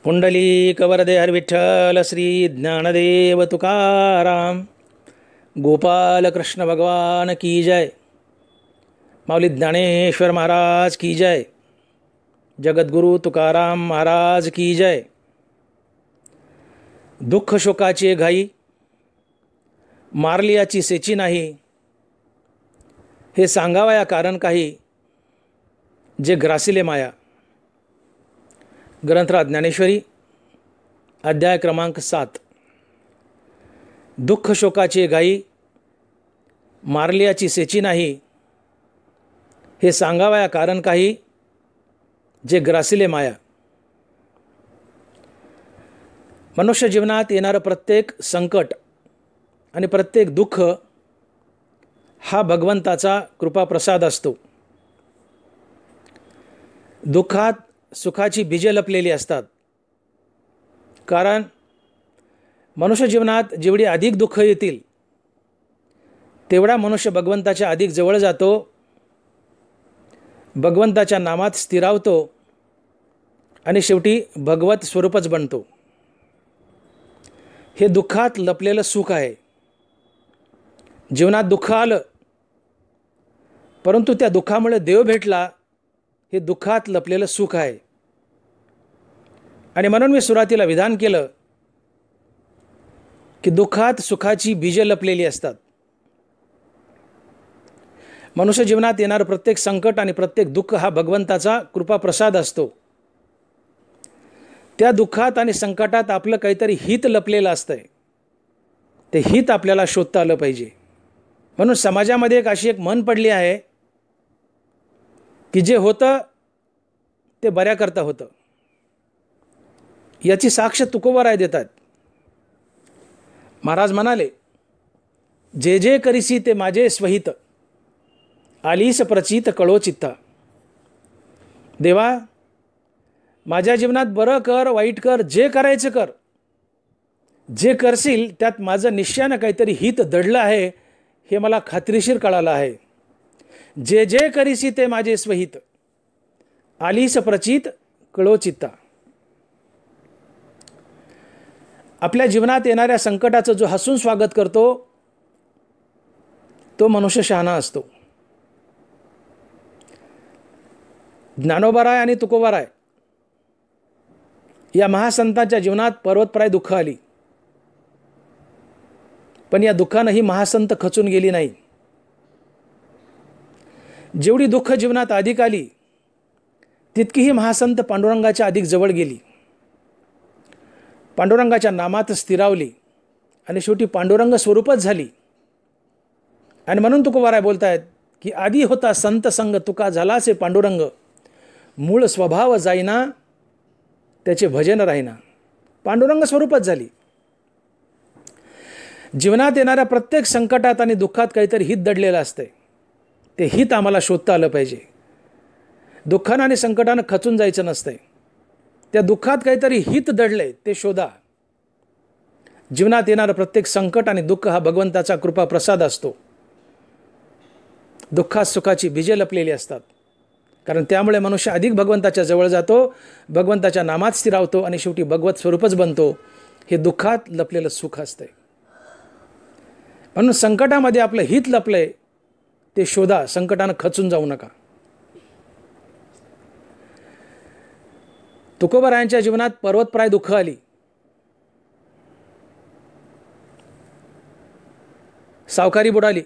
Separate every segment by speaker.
Speaker 1: पुंडलिक वरदे हर विठ्ठल श्री ज्ञानदेव तुकाराम गोपाल कृष्ण भगवान की जय। माऊली ज्ञानेश्वर महाराज की जय। जगद्गुरु तुकाराम महाराज की जय। दुःख शोकाची घाई मारलियाची सेची नाही, हे सांगावया कारण काही, जे ग्रासिले माया। ग्रंथराज ज्ञानेश्वरी अध्याय क्रमांक 7। दुःख शोकाची घाई मारलियाची सेची नाही, हे सांगावया कारण काही, जे ग्रासिले माया। मनुष्य जीवनात येणारं प्रत्येक संकट आणि प्रत्येक दुःख हा भगवंताचा कृपाप्रसाद असतो। दुःखात सुखाची बीजे लपलेली असतात, कारण मनुष्य जीवनात जेवढी अधिक दुःख येतील तेवढा मनुष्य भगवंताच्या अधिक जवळ जातो, भगवंताच्या नामात स्थिरावतो आणि शेवटी भगवत स्वरूपच बनतो। हे दुःखात लपलेलं सुख आहे। जीवनात दुःख आलं परंतु त्या दुःखामुळे देव भेटला, हे दुःखात लपलेलं सुख आहे। आणि म्हणून मी सुरुवातीला विधान केलं की दुःखात सुखाची बीजे लपलेली असतात। मनुष्य जीवनात येणारं प्रत्येक संकट आणि प्रत्येक दुःख हा भगवंताचा कृपाप्रसाद असतो। त्या दुःखात आणि संकटात आपलं काहीतरी हित लपलेलं असतंय, ते हित आपल्याला शोधता आलं पाहिजे। म्हणून समाजामध्ये अशी एक म्हण पडली आहे की जे होतं ते बऱ्याकरता होतं। याची साक्ष तुकोबराय देतात। महाराज म्हणाले, जे जे करीसी ते माझे स्वहित, आलीस प्रचित कळो चित्ता। देवा, माझ्या जीवनात बरं कर वाईट कर, जे करायचं कर, जे करशील त्यात माझं निश्चयानं काहीतरी हित दडलं आहे, हे मला खात्रीशीर कळालं आहे। जे जे करीसी ते माझे स्वहित, आलीस प्रचित कळो चित्ता। आपल्या जीवनात येणाऱ्या संकटाचं जो हसून स्वागत करतो तो मनुष्य शहाणा असतो। ज्ञानोबाराय आणि तुकोबाराय या महासंतांच्या जीवनात पर्वतप्राय दुःख आली, पण या दुःखानंही महासंत खचून गेली नाही। जेवढी दुःख जीवनात अधिक आली तितकीही महासंत पांडुरंगाच्या अधिक जवळ गेली, पांडुरंगाच्या नामात स्थिरावली आणि शेवटी पांडुरंग स्वरूपच झाली। आणि म्हणून तुकोबाराय बोलतायत की आधी होता संत संग, तुका झालासे पांडुरंग, मूळ स्वभाव जाईना त्याचे भजन राहीना। पांडुरंग स्वरूपच झाली। जीवनात येणाऱ्या प्रत्येक संकटात आणि दुःखात काहीतरी हित दडलेलं असतंय, ते हित आम्हाला शोधता आलं पाहिजे। दुःखानं आणि संकटानं खचून जायचं नसतंय, त्या दुःखात काहीतरी हित दडलंय ते शोधा। जीवनात येणारं प्रत्येक संकट आणि दुःख हा भगवंताचा कृपा प्रसाद असतो। दुःखात सुखाची बीजे लपलेली असतात, कारण त्यामुळे मनुष्य अधिक भगवंताच्या जवळ जातो, भगवंताच्या नामात स्थिरावतो आणि शेवटी भगवत स्वरूपच बनतो। हे दुःखात लपलेलं सुख असतंय। म्हणून संकटामध्ये आपलं हित लपलंय ते शोधा, संकटानं खचून जाऊ नका। तुकोबारायांच्या जीवनात पर्वतप्राय दुःख आली। सावकारी बुडाली,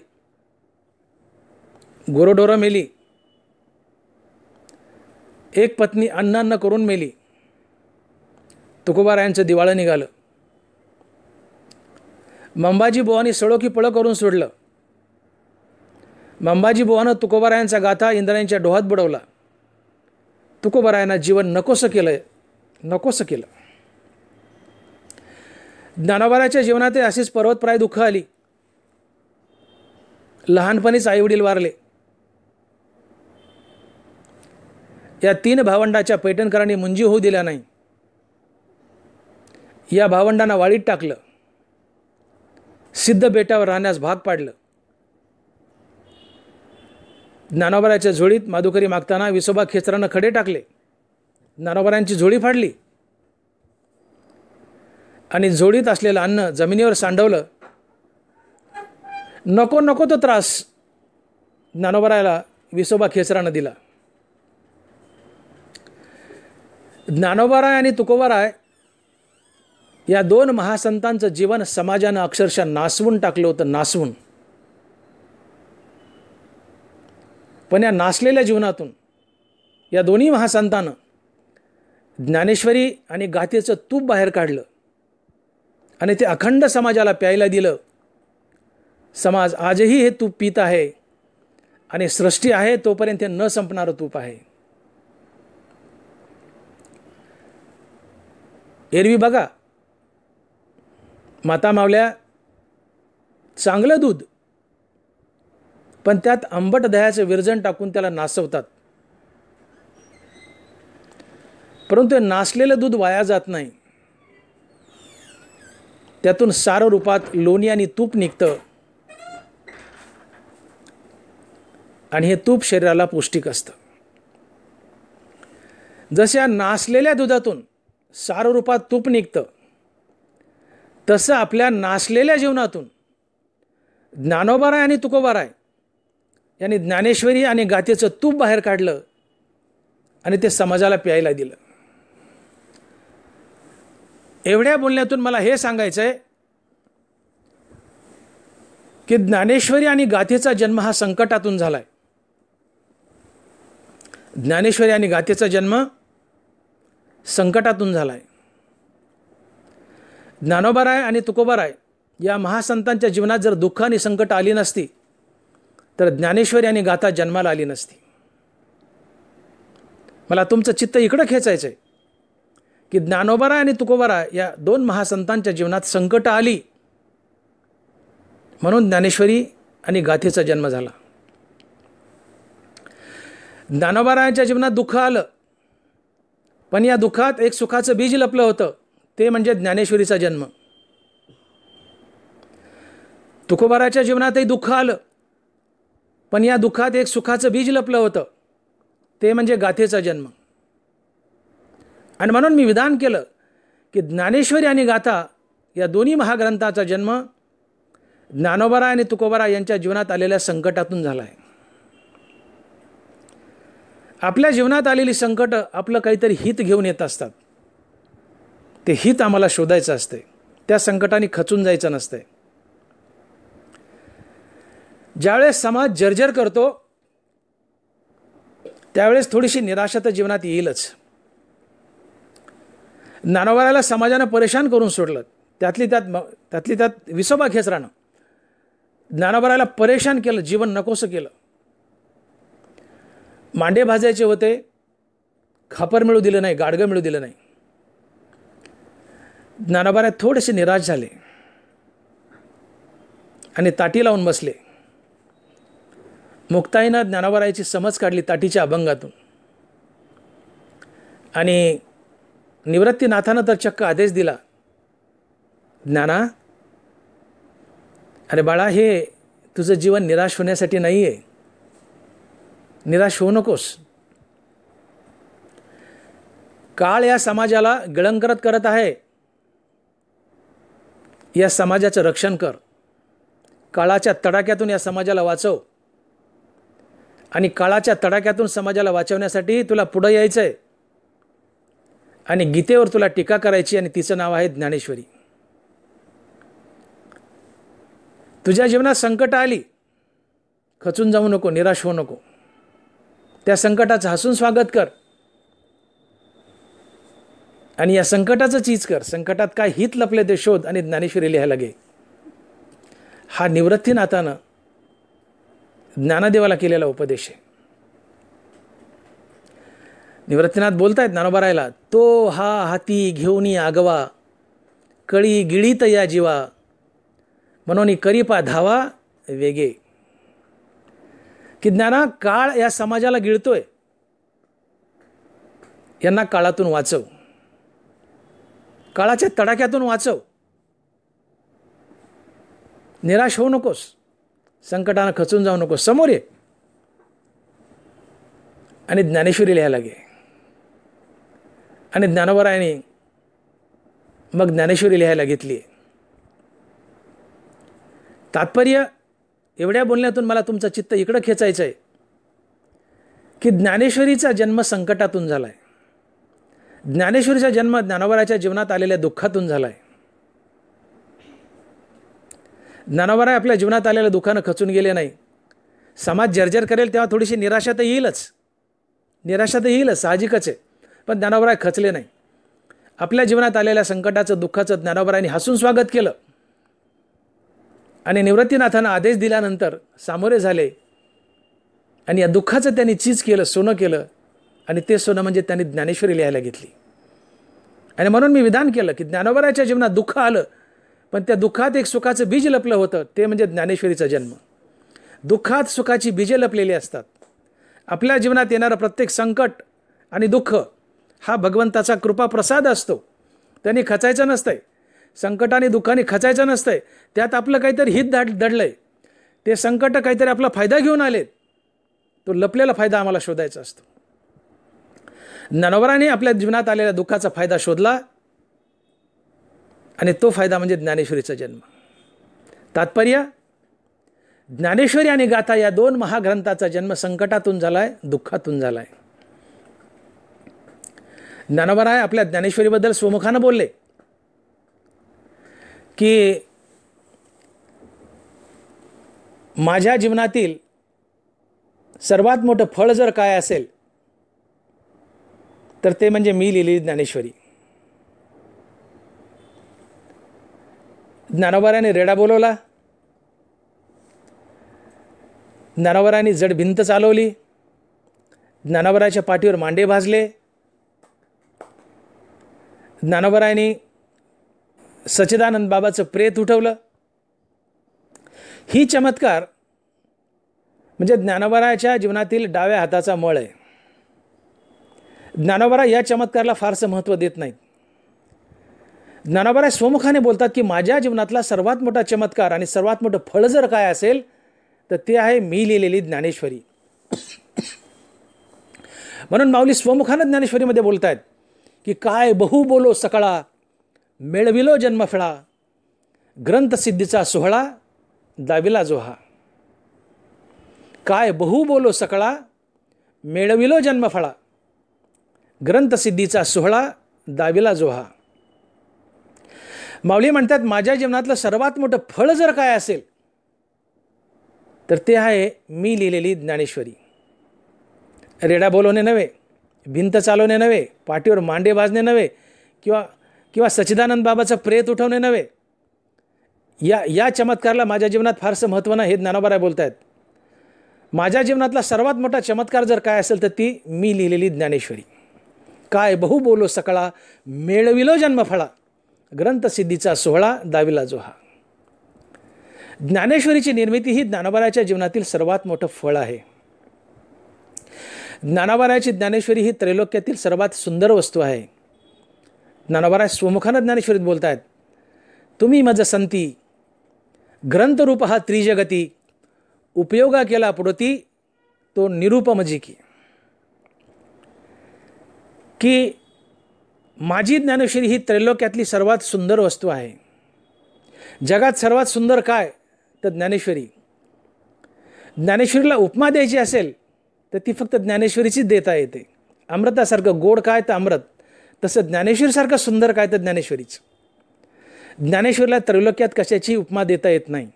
Speaker 1: गुरोढोरं मेली, एक पत्नी अन्न करून मेली। तुकोबारायांचं दिवाळं निघालं। मंबाजी बुवानी सळो की पळं करून सोडलं। मंबाजी बुवानं तुकोबारायांचा गाथा इंद्रायणीच्या डोहात बुडवला। तुकोबारायांना जीवन नकोसं केलं। ज्ञानोबाराच्या जीवनात अशीच पर्वतप्राय दुःख आली। लहानपणीच आईवडील वारले। या 3 भावंडाच्या पैठणकरांनी मुंजी होऊ दिल्या नाही। या भावंडांना वाळीत टाकलं, सिद्ध बेटावर राहण्यास भाग पाडलं। ज्ञानोबाराच्या झोळीत माधुकरी मागताना विसोबा खेचरानं खडे टाकले। ज्ञानोबारांची झोळी फाडली। आणि जोडीत असलेलं अन्न जमिनीवर सांडवलं. नको नको तो त्रास ज्ञानोबारायाला विसोबा खेचरानं दिला. ज्ञानोबाराय आणि तुकोबाराय या दोन महासंतांचं जीवन समाजानं अक्षरशः नासवून टाकलं होतं, नासवून. पण या नासलेल्या जीवनातून या दोन्ही महासंतानं ज्ञानेश्वरी आणि गाथेचं तूप बाहेर काढलं आणि ते अखंड समाजाला प्यायला दिलं. समाज आजही हे तूप पित आहे आणि सृष्टी आहे तोपर्यंत हे न संपणारं तूप आहे. एरवी बघा, माता मावल्या चांगलं दूध, पण त्यात आंबट दह्याचं विरजण टाकून त्याला नासवतात. परंतु नासलेलं दूध वाया जात नाही. त्यातून सार रूपात लोणी आणि तूप निघतं आणि हे तूप शरीराला पौष्टिक असतं. जशा नासलेल्या दुधातून सार रूपात तूप निघतं, तसं आपल्या नासलेल्या जीवनातून ज्ञानोबाराय आणि तुकोबाराय यांनी ज्ञानेश्वरी आणि गाथेचं तूप बाहेर काढलं आणि ते समाजाला प्यायला दिलं. एवढ्या बोलण्यातून मला हे सांगायचं आहे की ज्ञानेश्वरी आणि गाथेचा जन्म हा संकटातून झालाय. ज्ञानेश्वरी आणि गाथेचा जन्म संकटातून झालाय. ज्ञानोबाराय आणि तुकोबाराय या महासंतांच्या जीवनात जर दुःख आणि संकट आली नसती तर ज्ञानेश्वरी आणि गाथा जन्माला आली नसती. मला तुमचं चित्त इकडं खेचायचं आहे की ज्ञानोबाराय आणि तुकोबाराय या दोन महासंतांच्या जीवनात संकट आली म्हणून ज्ञानेश्वरी आणि गाथेचा जन्म झाला. ज्ञानोबारायांच्या जीवनात दुःख आलं, पण या दुःखात एक सुखाचं बीज लपलं होतं, ते म्हणजे ज्ञानेश्वरीचा जन्म. तुकोबाराच्या जीवनातही दुःख आलं, पण या दुःखात एक सुखाचं बीज लपलं होतं, ते म्हणजे गाथेचा जन्म. आणि म्हणून मी विधान केलं की ज्ञानेश्वरी आणि गाथा या दोन्ही महाग्रंथाचा जन्म ज्ञानोबाराय आणि तुकोबाराय यांच्या जीवनात आलेल्या संकटातून झाला आहे. आपल्या जीवनात आलेली संकट आपलं काहीतरी हित घेऊन येत असतात. ते हित आम्हाला शोधायचं असते, त्या संकटाने खचून जायचं नसतंय. ज्यावेळेस समाज जर्जर करतो त्यावेळेस थोडीशी निराशा तर जीवनात येईलच. ज्ञानोबारायला समाजानं परेशान करून सोडलं, त्यातली त्यात विसोबा खेचरानं ज्ञानोबारायला परेशान केलं, जीवन नकोसं केलं. मांडे भाजायचे होते, खापर मिळू दिलं नाही, गाडगं मिळू दिलं नाही. ज्ञानोबाराय थोडेसे निराश झाले आणि ताटी लावून बसले. मुक्ताईनं ज्ञानोबारायची समज काढली ताटीच्या अभंगातून. आणि निवृत्तीनाथानं तर चक्क आदेश दिला, ज्ञाना, अरे बाळा, हे तुझं जीवन निराश होण्यासाठी नाही आहे, निराश होऊ नकोस. काळ या समाजाला गिळंकृत करत आहे, या समाजाचं रक्षण कर. काळाच्या तडाख्यातून या समाजाला वाचव. आणि काळाच्या तडाख्यातून समाजाला वाचवण्यासाठी तुला पुढं यायचं आहे आणि गीतेवर तुला टीका करायची, आणि तिचं नाव आहे ज्ञानेश्वरी. तुझ्या जीवनात संकट आली, खचून जाऊ नको, निराश होऊ नको. त्या संकटाचं हसून स्वागत कर आणि या संकटाचं चीज कर. संकटात काय हित लपले ते शोध आणि ज्ञानेश्वरी लिहायला घे. हा निवृत्तीनाथानं ज्ञानदेवाला केलेला उपदेश आहे. निवृत्तीनाथ बोलतायत ज्ञानोबारायला, तो हा हाती घेऊनी आगवा, कळी गिळीत या जीवा, म्हणून करीपा धावा वेगे. की ज्ञाना, काळ या समाजाला गिळतोय, यांना काळातून वाचव, काळाच्या तडाख्यातून वाचव. निराश होऊ नकोस, संकटानं खचून जाऊ नकोस, समोर ये आणि ज्ञानेश्वरी लिहायला घे. आणि ज्ञानोबारायांनी मग ज्ञानेश्वरी लिहायला घेतली. तात्पर्य एवढ्या बोलण्यातून मला तुमचं चित्त इकडं खेचायचं आहे की ज्ञानेश्वरीचा जन्म संकटातून झाला आहे. ज्ञानेश्वरीचा जन्म ज्ञानोबाराच्या जीवनात आलेल्या दुःखातून झाला आहे. ज्ञानोबाराय आपल्या जीवनात आलेल्या दुःखानं खचून गेले नाही. समाज जर्जर करेल तेव्हा थोडीशी निराशा तर येईलच, साहजिकच आहे. पण ज्ञानोबाराय खचले नाही. आपल्या जीवनात आलेल्या संकटाचं दुःखाचं ज्ञानोबारायांनी हसून स्वागत केलं आणि निवृत्तीनाथांना आदेश दिल्यानंतर सामोरे झाले आणि या दुःखाचं त्यांनी चीज केलं, सोनं केलं. आणि ते सोनं म्हणजे त्यांनी ज्ञानेश्वरी लिहायला घेतली. आणि म्हणून मी विधान केलं की ज्ञानोबाराच्या जीवनात दुःख आलं, पण त्या दुःखात एक सुखाचं बीज लपलं होतं, ते म्हणजे ज्ञानेश्वरीचा जन्म. दुःखात सुखाची बीजे लपलेली असतात. आपल्या जीवनात येणारं प्रत्येक संकट आणि दुःख हा भगवंताचा कृपाप्रसाद असतो. त्यांनी खचायचं नसतंय, संकट आणि दुःखाने खचायचं नसतंय. त्यात आपलं काहीतरी हित दडलंय. ते संकट काहीतरी आपला फायदा घेऊन आलेत. तो लपलेला फायदा आम्हाला शोधायचा असतो. ज्ञानोबारांनी आपल्या जीवनात आलेल्या दुःखाचा फायदा शोधला आणि तो फायदा म्हणजे ज्ञानेश्वरीचा जन्म. तात्पर्य ज्ञानेश्वरी आणि गाथा या दोन महाग्रंथाचा जन्म संकटातून झालाय, दुःखातून झालाय. ज्ञानोबाराय आपल्या ज्ञानेश्वरीबद्दल स्वमुखानं बोलले की माझ्या जीवनातील सर्वात मोठं फळ जर काय असेल तर ते म्हणजे मी लिहिलेली ज्ञानेश्वरी. ज्ञानोबारांनी रेडा बोलवला, ज्ञानोबारांनी जड भिंत चालवली, ज्ञानोबाराच्या पाठीवर मांडे भाजले, ज्ञानोबारांनी सच्चिदानंद बाबाचं प्रेत उठवलं. ही चमत्कार म्हणजे ज्ञानोबाराच्या जीवनातील डाव्या हाताचा मळ आहे. ज्ञानोबाराय या चमत्काराला फारसं महत्त्व देत नाहीत. ज्ञानोबाराय स्वमुखाने बोलतात की माझ्या जीवनातला सर्वात मोठा चमत्कार आणि सर्वात मोठं फळ जर काय असेल तर ते आहे मी लिहिलेली ज्ञानेश्वरी. म्हणून माऊली स्वमुखानं ज्ञानेश्वरीमध्ये बोलतायत की काय बहु बोलो सकळा, मेळविलो जन्मफळा, ग्रंथसिद्धीचा सोहळा दाविला जोहा. काय बहु बोलो सकळा, मेळविलो जन्मफळा, ग्रंथसिद्धीचा सोहळा दाविला जोहा. माऊली म्हणतात माझ्या जीवनातलं सर्वात मोठं फळ जर काय असेल तर ते आहे मी लिहिलेली ज्ञानेश्वरी. रेडा बोलवणे नव्हे, भिंत चालवणे नव्हे, पाठीवर मांडे भाजणे नव्हे, किंवा सच्चिदानंद बाबाचं प्रेत उठवणे नव्हे. या चमत्काराला माझ्या जीवनात फारसं महत्त्व नाही, हे ज्ञानोबाराय बोलत आहेत. माझ्या जीवनातला सर्वात मोठा चमत्कार जर काय असेल तर ती मी लिहिलेली ज्ञानेश्वरी. काय बहु बोलो सकळा, मेळविलो जन्मफळा, ग्रंथसिद्धीचा सोहळा दाविला जोहा. ज्ञानेश्वरीची निर्मिती ही ज्ञानोबाराच्या जीवनातील सर्वात मोठं फळ आहे. ज्ञानोबाराची ज्ञानेश्वरी ही त्रैलोक्यातील सर्वात सुंदर वस्तू आहे. ज्ञानोबाराय स्वमुखानं ज्ञानेश्वरीत बोलत आहेत, तुम्ही मज संती ग्रंथरूप हा त्रिजगती, उपयोगा केला पुढती तो निरूपमजी की माझी ज्ञानेश्वरी ही त्रैलोक्यातली सर्वात सुंदर वस्तू आहे. जगात सर्वात सुंदर काय तर ज्ञानेश्वरी. ज्ञानेश्वरीला उपमा द्यायची असेल तर ती फक्त ज्ञानेश्वरीचीच देता येते. अमृतासारखं गोड काय तर अमृत, तसं ज्ञानेश्वरीसारखं सुंदर काय तर ज्ञानेश्वरीच. ज्ञानेश्वरीला त्रैलोक्यात कशाची उपमा देता येत नाही.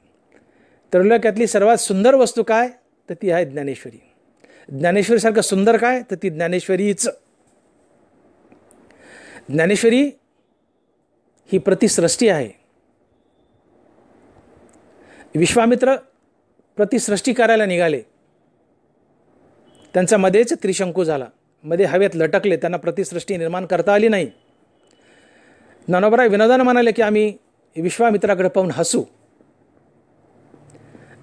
Speaker 1: त्रैलोक्यातली सर्वात सुंदर वस्तू काय तर ती आहे ज्ञानेश्वरी. ज्ञानेश्वरीसारखं सुंदर काय तर ती ज्ञानेश्वरीच. ज्ञानेश्वरी ही प्रतिसृष्टी आहे. विश्वामित्र प्रतिसृष्टी करायला निघाले, त्यांचा मध्येच त्रिशंकू झाला, मध्ये हवेत लटकले, त्यांना प्रतिसृष्टी निर्माण करता आली नाही. ज्ञानोबाराय विनोदानं म्हणाले की आम्ही विश्वामित्राकडे पाहून हसू.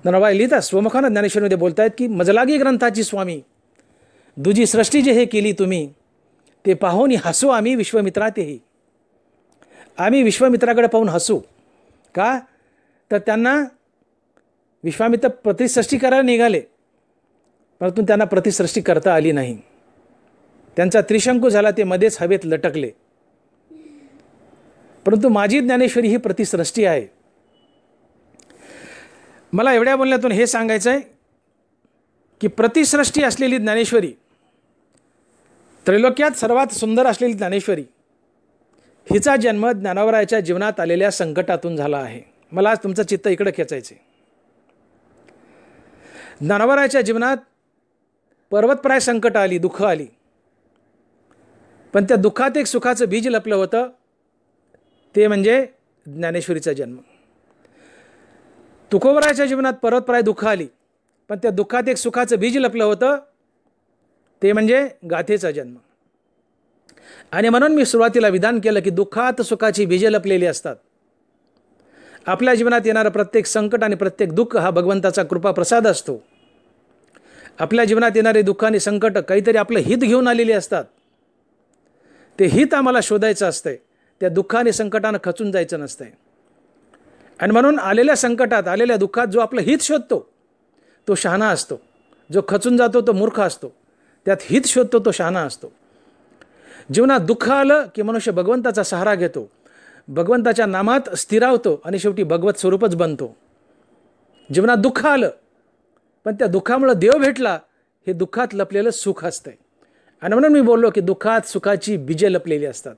Speaker 1: ज्ञानोबाराय लिहितात स्वमुखानं ज्ञानेश्वरीमध्ये बोलत आहेत की मजलागी ग्रंथाची स्वामी, दुजी सृष्टी जे हे केली तुम्ही, ते पाहून हसू आम्ही विश्वामित्रातेही. आम्ही विश्वामित्राकडे पाहून हसू. का तर त्यांना विश्वामित्र प्रतिसृष्टी करायला निघाले, परंतु त्यांना प्रतिसृष्टी करता आली नाही. त्यांचा त्रिशंकू झाला, ते मध्येच हवेत लटकले. परंतु माझी ज्ञानेश्वरी ही प्रतिसृष्टी आहे. मला एवढ्या बोलण्यातून हे सांगायचं आहे की प्रतिसृष्टी असलेली ज्ञानेश्वरी, त्रैलोक्यात सर्वात सुंदर असलेली ज्ञानेश्वरी, हिचा जन्म ज्ञानोबरायाच्या जीवनात आलेल्या संकटातून झाला आहे. मला आज तुमचं चित्त इकडं खेचायचे. ज्ञानोबरायाच्या जीवनात पर्वतप्राय संकट आली, दुःख आली, पण त्या दुःखात एक सुखाचं बीज लपलं होतं, ते म्हणजे ज्ञानेश्वरीचा जन्म. तुकोबरायाच्या जीवनात पर्वतप्राय दुःख आली, पण त्या दुःखात एक सुखाचं बीज लपलं होतं, ते म्हणजे गाथेचा जन्म. आणि म्हणून मी सुरुवातीला विधान केलं की दुःखात सुखाची बीजे लपलेली असतात. आपल्या जीवनात येणारं प्रत्येक संकट आणि प्रत्येक दुःख हा भगवंताचा कृपा प्रसाद असतो. आपल्या जीवनात येणारे दुःख आणि संकट काहीतरी आपलं हित घेऊन आलेली असतात. ते हित आम्हाला शोधायचं असतंय, त्या दुःख आणि संकटानं खचून जायचं नसतंय. आणि म्हणून आलेल्या संकटात, आलेल्या दुःखात जो आपलं हित शोधतो तो शहाणा असतो. जो खचून जातो तो मूर्ख असतो. त्यात हित शोधतो तो शहाणा असतो. जीवनात दुःख आलं की मनुष्य भगवंताचा सहारा घेतो, भगवंताच्या नामात स्थिरावतो आणि शेवटी भगवत स्वरूपच बनतो. जीवनात दुःख आलं पण त्या दुःखामुळं देव भेटला, हे दुःखात लपलेलं सुख असतंय. आणि म्हणून मी बोललो की दुःखात सुखाची बीजे लपलेली असतात.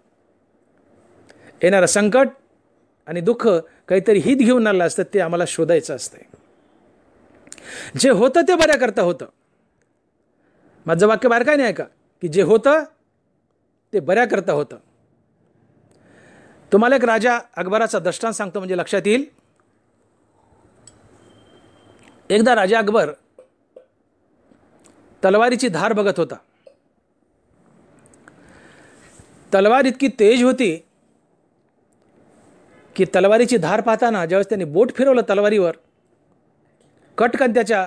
Speaker 1: येणारं संकट आणि दुःख काहीतरी हित घेऊन आलं असतं, ते आम्हाला शोधायचं असतंय. जे होतं ते बऱ्या करता होतं. माझं वाक्य बाहेर काय नाही का, की जे होतं ते बऱ्या करता होतं. तुम्हाला एक राजा अकबराचा दृष्टांत सांगतो म्हणजे लक्षात येईल. एकदा राजा अकबर तलवारीची धार बघत होता. तलवार इतकी तेज होती की तलवारीची धार पाहताना ज्यावेळेस त्यांनी बोट फिरवलं तलवारीवर, कटकन त्याच्या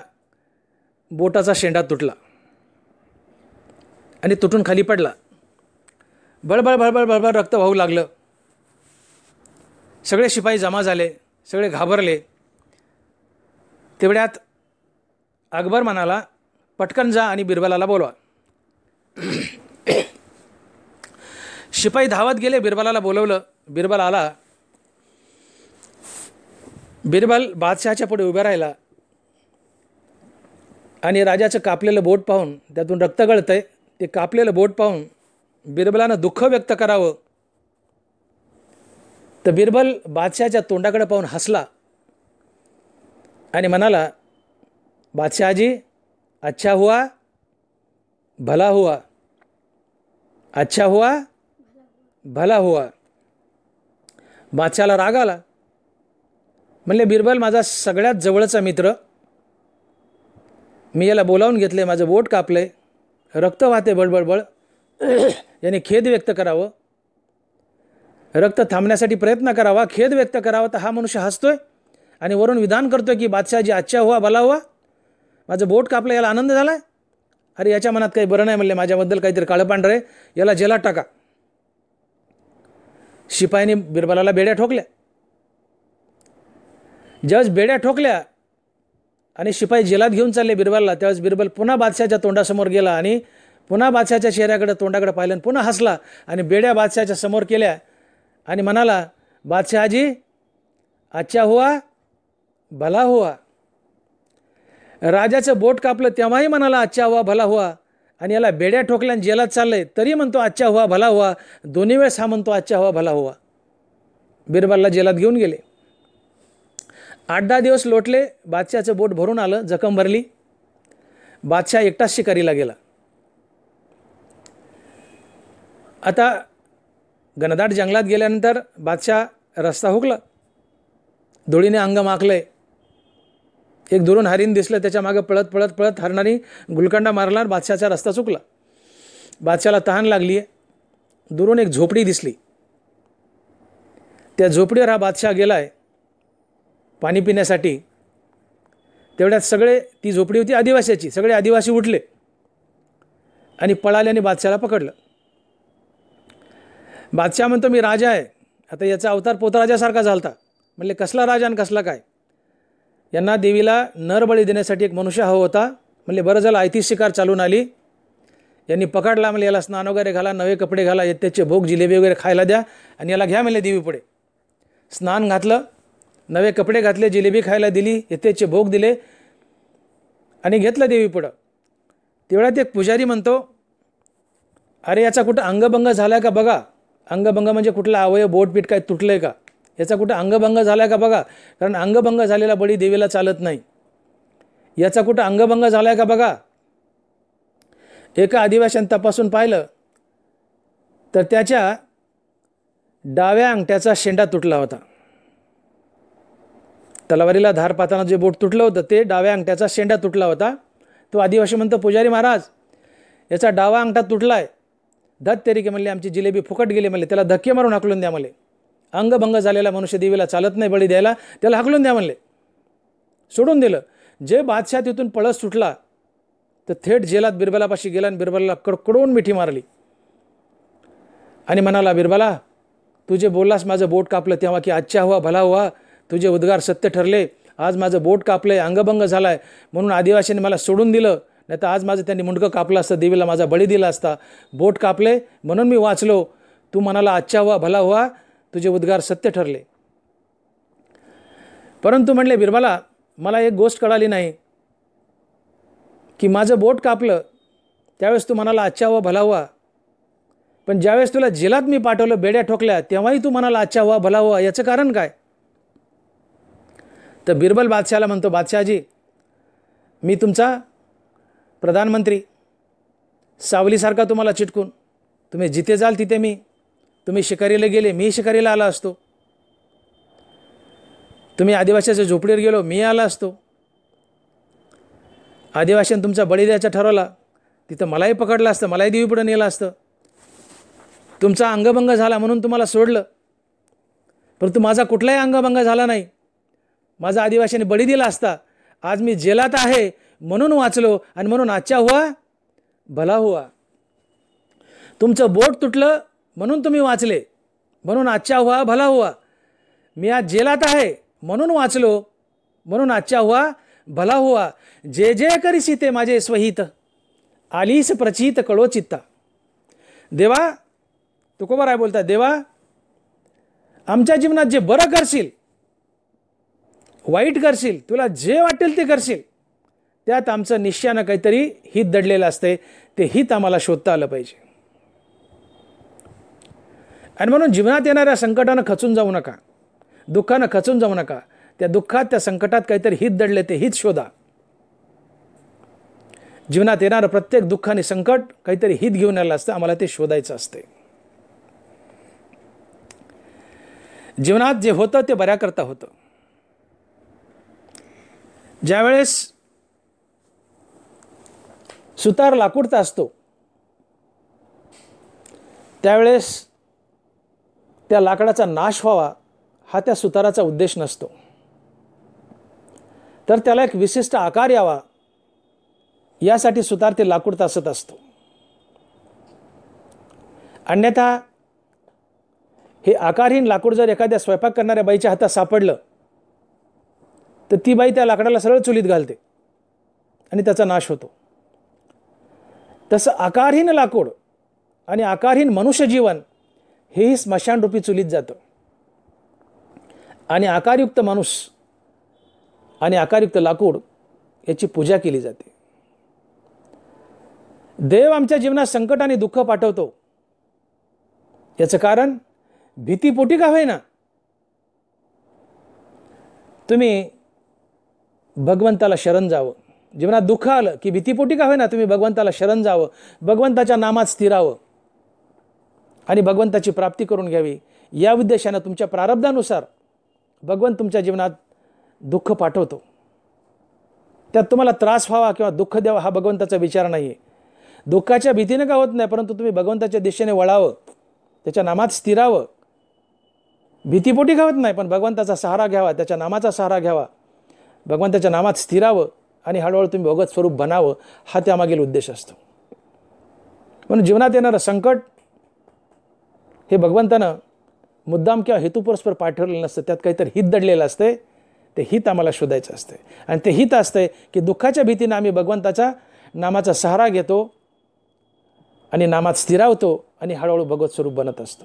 Speaker 1: बोटाचा शेंडा तुटला आणि तुटून खाली पडला. बळबळ बळबळ बळबळ रक्त वाहू लागलं. सगळे शिपाई जमा झाले, सगळे घाबरले. तेवढ्यात अकबर म्हणाला, पटकन जा आणि बिरबलाला बोलवा. शिपाई धावत गेले, बिरबलाला बोलवलं. बिरबल आला. बिरबल बादशहाच्या पुढे उभा राहिला आणि राजाचं कापलेलं बोट पाहून, त्यातून रक्त गळतंय, ते कापलेलं बोट पाहून बिरबलानं दुःख व्यक्त करावं, तर बिरबल बादशहाच्या तोंडाकडे पाहून हसला आणि म्हणाला, बादशाहजी अच्छा हुआ भला हुआ, अच्छा हुआ भला हुआ. बादशहाला राग आला. म्हणले, बिरबल माझा सगळ्यात जवळचा मित्र, मी याला बोलावून घेतले, माझं बोट कापलंय, रक्त वाहते बळबळबळ, याने खेद व्यक्त करावं, रक्त थांबण्यासाठी प्रयत्न करावा, खेद व्यक्त करावा, तर हा मनुष्य हसतोय आणि वरून विधान करतोय की बादशाहजी अच्छा हुआ भला हुआ, माझं बोट कापलं, याला आनंद झाला. अरे याच्या मनात काही बरं नाही, म्हणले माझ्याबद्दल काहीतरी काळं पांढरं आहे, याला जेलात टाका. शिपाईने बिरबलाला बेड्या ठोकल्या. ज्यावेळेस बेड्या ठोकल्या आणि शिपाई जेलात घेऊन चालले बिरबलला, त्यावेळेस बिरबल पुन्हा बादशाच्या तोंडासमोर गेला आणि पुन्हा बादशाच्या चेहऱ्याकडे तोंडाकडे पाहिलं आणि पुन्हा हसला आणि बेड्या बादशाच्या समोर केल्या आणि म्हणाला, बादशाहजी अच्छा हुआ भला हुआ. राजाचं बोट कापलं तेव्हाही म्हणाला अच्छा हुआ भला हुआ, आणि याला बेड्या ठोकल्या आणि जेलात चाललंय तरी म्हणतो अच्छा हुआ भला हुआ. दोन्ही वेळेस हा म्हणतो अच्छा हुआ भला हुआ. बिरबलला जेलात घेऊन गेले. 8-10 दिवस लोटले. बादशाचं बोट भरून आलं, जखम भरली. बादशाह एकटाच शिकारीला गेला. आता घनदाट जंगलात गेल्यानंतर बादशाह रस्ता हुकला, धुळीने अंग माखलंय. एक दुरून हरिण दिसलं, त्याच्या मागे पळत पळत पळत हरणाने गुलकंडा मारला, बादशाहचा रस्ता चुकला. बादशाहला तहान लागली आहे. दुरून एक झोपडी दिसली. त्या झोपडीवर हा बादशाह गेलाय पाणी पिण्यासाठी. तेवढ्यात सगळे, ती झोपडी होती आदिवासीची, सगळे आदिवासी उठले आणि पळाल्याने बादशाहला पकडलं. बादशाह म्हणतो मी राजा आहे. आता याचा अवतार पोतराजासारखा झालता. म्हणले कसला राजा आणि कसला काय? यांना देवीला नरबळी देण्यासाठी एक मनुष्य हवा होता. म्हणले बरं झालं आयती शिकार चालून आली. यांनी पकडला. म्हणले याला स्नान वगैरे घाला, नवे कपडे घाला, त्याचे भोग जिलेबी वगैरे खायला द्या आणि याला घ्या म्हणले देवी पुढे. स्नान घातलं, नवे कपडे घातले, जिलेबी खायला दिली, यथेचे भोग दिले आणि घेतलं देवी पुढं. तेवढ्यात एक पुजारी म्हणतो, अरे याचा कुठं अंगभंग झाला आहे का बघा. अंगभंग म्हणजे कुठला अवयव, बोटपीठ काय तुटलं आहे का, याचा कुठं अंगभंग झाला आहे का बघा. कारण अंगभंग झालेला बळी देवीला चालत नाही. याचा कुठं अंगभंग झाला आहे का बघा. एका आदिवासीने तपासून पाहिलं तर त्याच्या डाव्या अंगठ्याचा शेंडा तुटला होता. तलवारीला धार पाहताना जे बोट तुटलं होतं ते डाव्या अंगठ्याचा शेंडा तुटला होता. तो आदिवासी म्हणतो, पुजारी महाराज याचा डावा अंगठा तुटलाय. धत तेरिके म्हणले, आमची जिलेबी फुकट गेली म्हणले, त्याला धक्के मारून हाकलून द्या म्हणले. अंगभंग झालेला मनुष्य देवीला चालत नाही बळी द्यायला, त्याला हाकलून द्या म्हणले. सोडून दिलं. जे बादशाह तिथून पळस सुटला तर थेट जेलात बिरबलापाशी गेला आणि बिरबलाला कडकडून मिठी मारली आणि म्हणाला, बिरबला तू जे बोललास माझं बोट कापलं तेव्हा की अच्छा हुआ भला हुआ, तुझे उद्गार सत्य ठरले. आज माझं बोट कापलंय, अंगभंग झालाय म्हणून आदिवासींनी मला सोडून दिलं, नाही तर आज माझं त्यांनी मुंडकं कापलं असतं, देवीला माझा बळी दिला असता. बोट कापले म्हणून मी वाचलो. तू म्हणाला अच्छा हुआ भला हुआ, तुझे उद्गार सत्य ठरले. परंतु म्हणले, बिरबला मला एक गोष्ट कळाली नाही की माझं बोट कापलं त्यावेळेस तू म्हणाला अच्छा हुआ भला हुआ, पण ज्यावेळेस तुला जेलात मी पाठवलं बेड्या ठोकल्या तेव्हाही तू म्हणाला अच्छा हुआ भला हुआ, याचं कारण काय. तर बिरबल बादशाहला म्हणतो, बादशाहजी मी तुमचा प्रधानमंत्री, सावलीसारखा तुम्हाला चिटकून, तुम्ही जिथे जाल तिथे मी, तुम्ही शिकारीला गेले मी शिकारीला आला असतो, तुम्ही आदिवासीच्या झोपडीवर गेलो मी आला असतो, आदिवासीने तुमचा बळी द्यायचा ठरवला तिथं मलाही पकडलं असतं, मलाही देवी पुढे नेलं असतं. तुमचा अंगभंग झाला म्हणून तुम्हाला सोडलं, परंतु माझा कुठलाही अंगभंग झाला नाही. माझा आदिवासीने बळी दिला असता. आज मी जेलात आहे म्हणून वाचलो आणि म्हणून अच्छा हुआ भला हुआ. तुमचं बोट तुटलं म्हणून तुम्ही वाचले, म्हणून अच्छा हुआ भला हुआ. मी आज जेलात आहे म्हणून वाचलो, म्हणून अच्छा हुआ भला हुआ. जे जे करीसी ते माझे स्वहित, आलीस प्रचित कळो चित्ता. देवा तुकोबाराय बोलतात, देवा आमच्या जीवनात जे बरं करशील, वाईट करशील, तुला जे वाटेल ते करशील, त्यात आमचं निश्चयानं काहीतरी हित दडलेलं असते. ते हित आम्हाला शोधता आलं पाहिजे. आणि म्हणून जीवनात येणाऱ्या संकटानं खचून जाऊ नका, दुःखानं खचून जाऊ नका. त्या दुःखात त्या संकटात काहीतरी हित दडले, ते हित शोधा. जीवनात येणारं प्रत्येक दुःख आणि संकट काहीतरी हित घेऊन आलं असतं, आम्हाला ते शोधायचं असते. जीवनात जे होतं ते बऱ्याकरता होतं. ज्यावेळेस सुतार लाकूडचा असतो त्यावेळेस त्या लाकडाचा नाश व्हावा हा त्या सुताराचा उद्देश नसतो, तर त्याला एक विशिष्ट आकार यावा यासाठी सुतार ते लाकूड तासत असतो. अन्यथा हे आकारहीन लाकूड जर एखाद्या स्वयंपाक करणाऱ्या बाईच्या हातात सापडलं तर ती बाई त्या लाकडाला सरळ चुलीत घालते आणि त्याचा नाश होतो. तसं आकारहीन लाकूड आणि आकारहीन मनुष्य जीवन हेही स्मशानरूपी चुलीत जातं. आणि आकारयुक्त माणूस आणि आकारयुक्त लाकूड याची पूजा केली जाते. देव आमच्या जीवनात संकट आणि दुःख पाठवतो, याचं कारण भीतीपोटी का होईना तुम्ही भगवंताला शरण जावं. जीवनात दुःख आलं की भीतीपोटी का होईना तुम्ही भगवंताला शरण जावं, भगवंताच्या नामात स्थिरावं आणि भगवंताची प्राप्ती करून घ्यावी. या उद्देशानं तुमच्या प्रारब्धानुसार भगवंत तुमच्या जीवनात दुःख पाठवतो. त्यात तुम्हाला त्रास व्हावा किंवा दुःख द्यावा हा भगवंताचा विचार नाही आहे. दुःखाच्या भीतीनं का होत नाही, परंतु तुम्ही भगवंताच्या दिशेने वळावं, त्याच्या नामात स्थिरावं. भीतीपोटी का होत नाही, पण भगवंताचा सहारा घ्यावा, त्याच्या नामाचा सहारा घ्यावा, भगवंताच्या नामात स्थिरावं आणि हळूहळू तुम्ही भगवत स्वरूप बनावं हा त्यामागील उद्देश असतो. म्हणून जीवनात येणारं संकट हे भगवंतानं मुद्दाम किंवा हेतुपुरस्पर पाठवलेलं नसतं, त्यात काहीतरी हित दडलेलं असते. ते हित आम्हाला शोधायचं असते आणि ते हित असते की दुःखाच्या भीतीनं आम्ही भगवंताचा नामाचा सहारा घेतो आणि नामात स्थिरावतो आणि हळूहळू भगवत स्वरूप बनत असतो.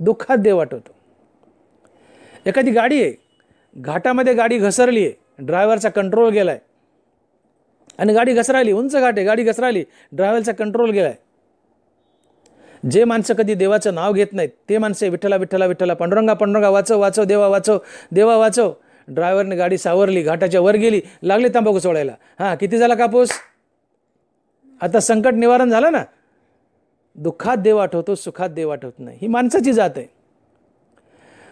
Speaker 1: दुःखात देव आठवतो. एखादी गाडी आहे, घाटामध्ये गाडी घसरली आहे, ड्रायव्हरचा कंट्रोल गेला आहे आणि गाडी घसराली, उंच घाट आहे, गाडी घसराली, ड्रायव्हरचा कंट्रोल गेला आहे. जे माणसं कधी देवाचं नाव घेत नाहीत ते माणसं विठ्ठला विठ्ठला विठ्ठला, पांडुरंगा पांडुरंगा, वाचव वाचव देवा, वाचव देवा वाचव. ड्रायव्हरने गाडी सावरली, घाटाच्या वर गेली, लागले तंबाखू सोडायला. हां, किती झाला कापूस? आता संकट निवारण झालं ना. दुःखात देव आठवतो, सुखात देव आठवत नाही. ही माणसाची जात आहे.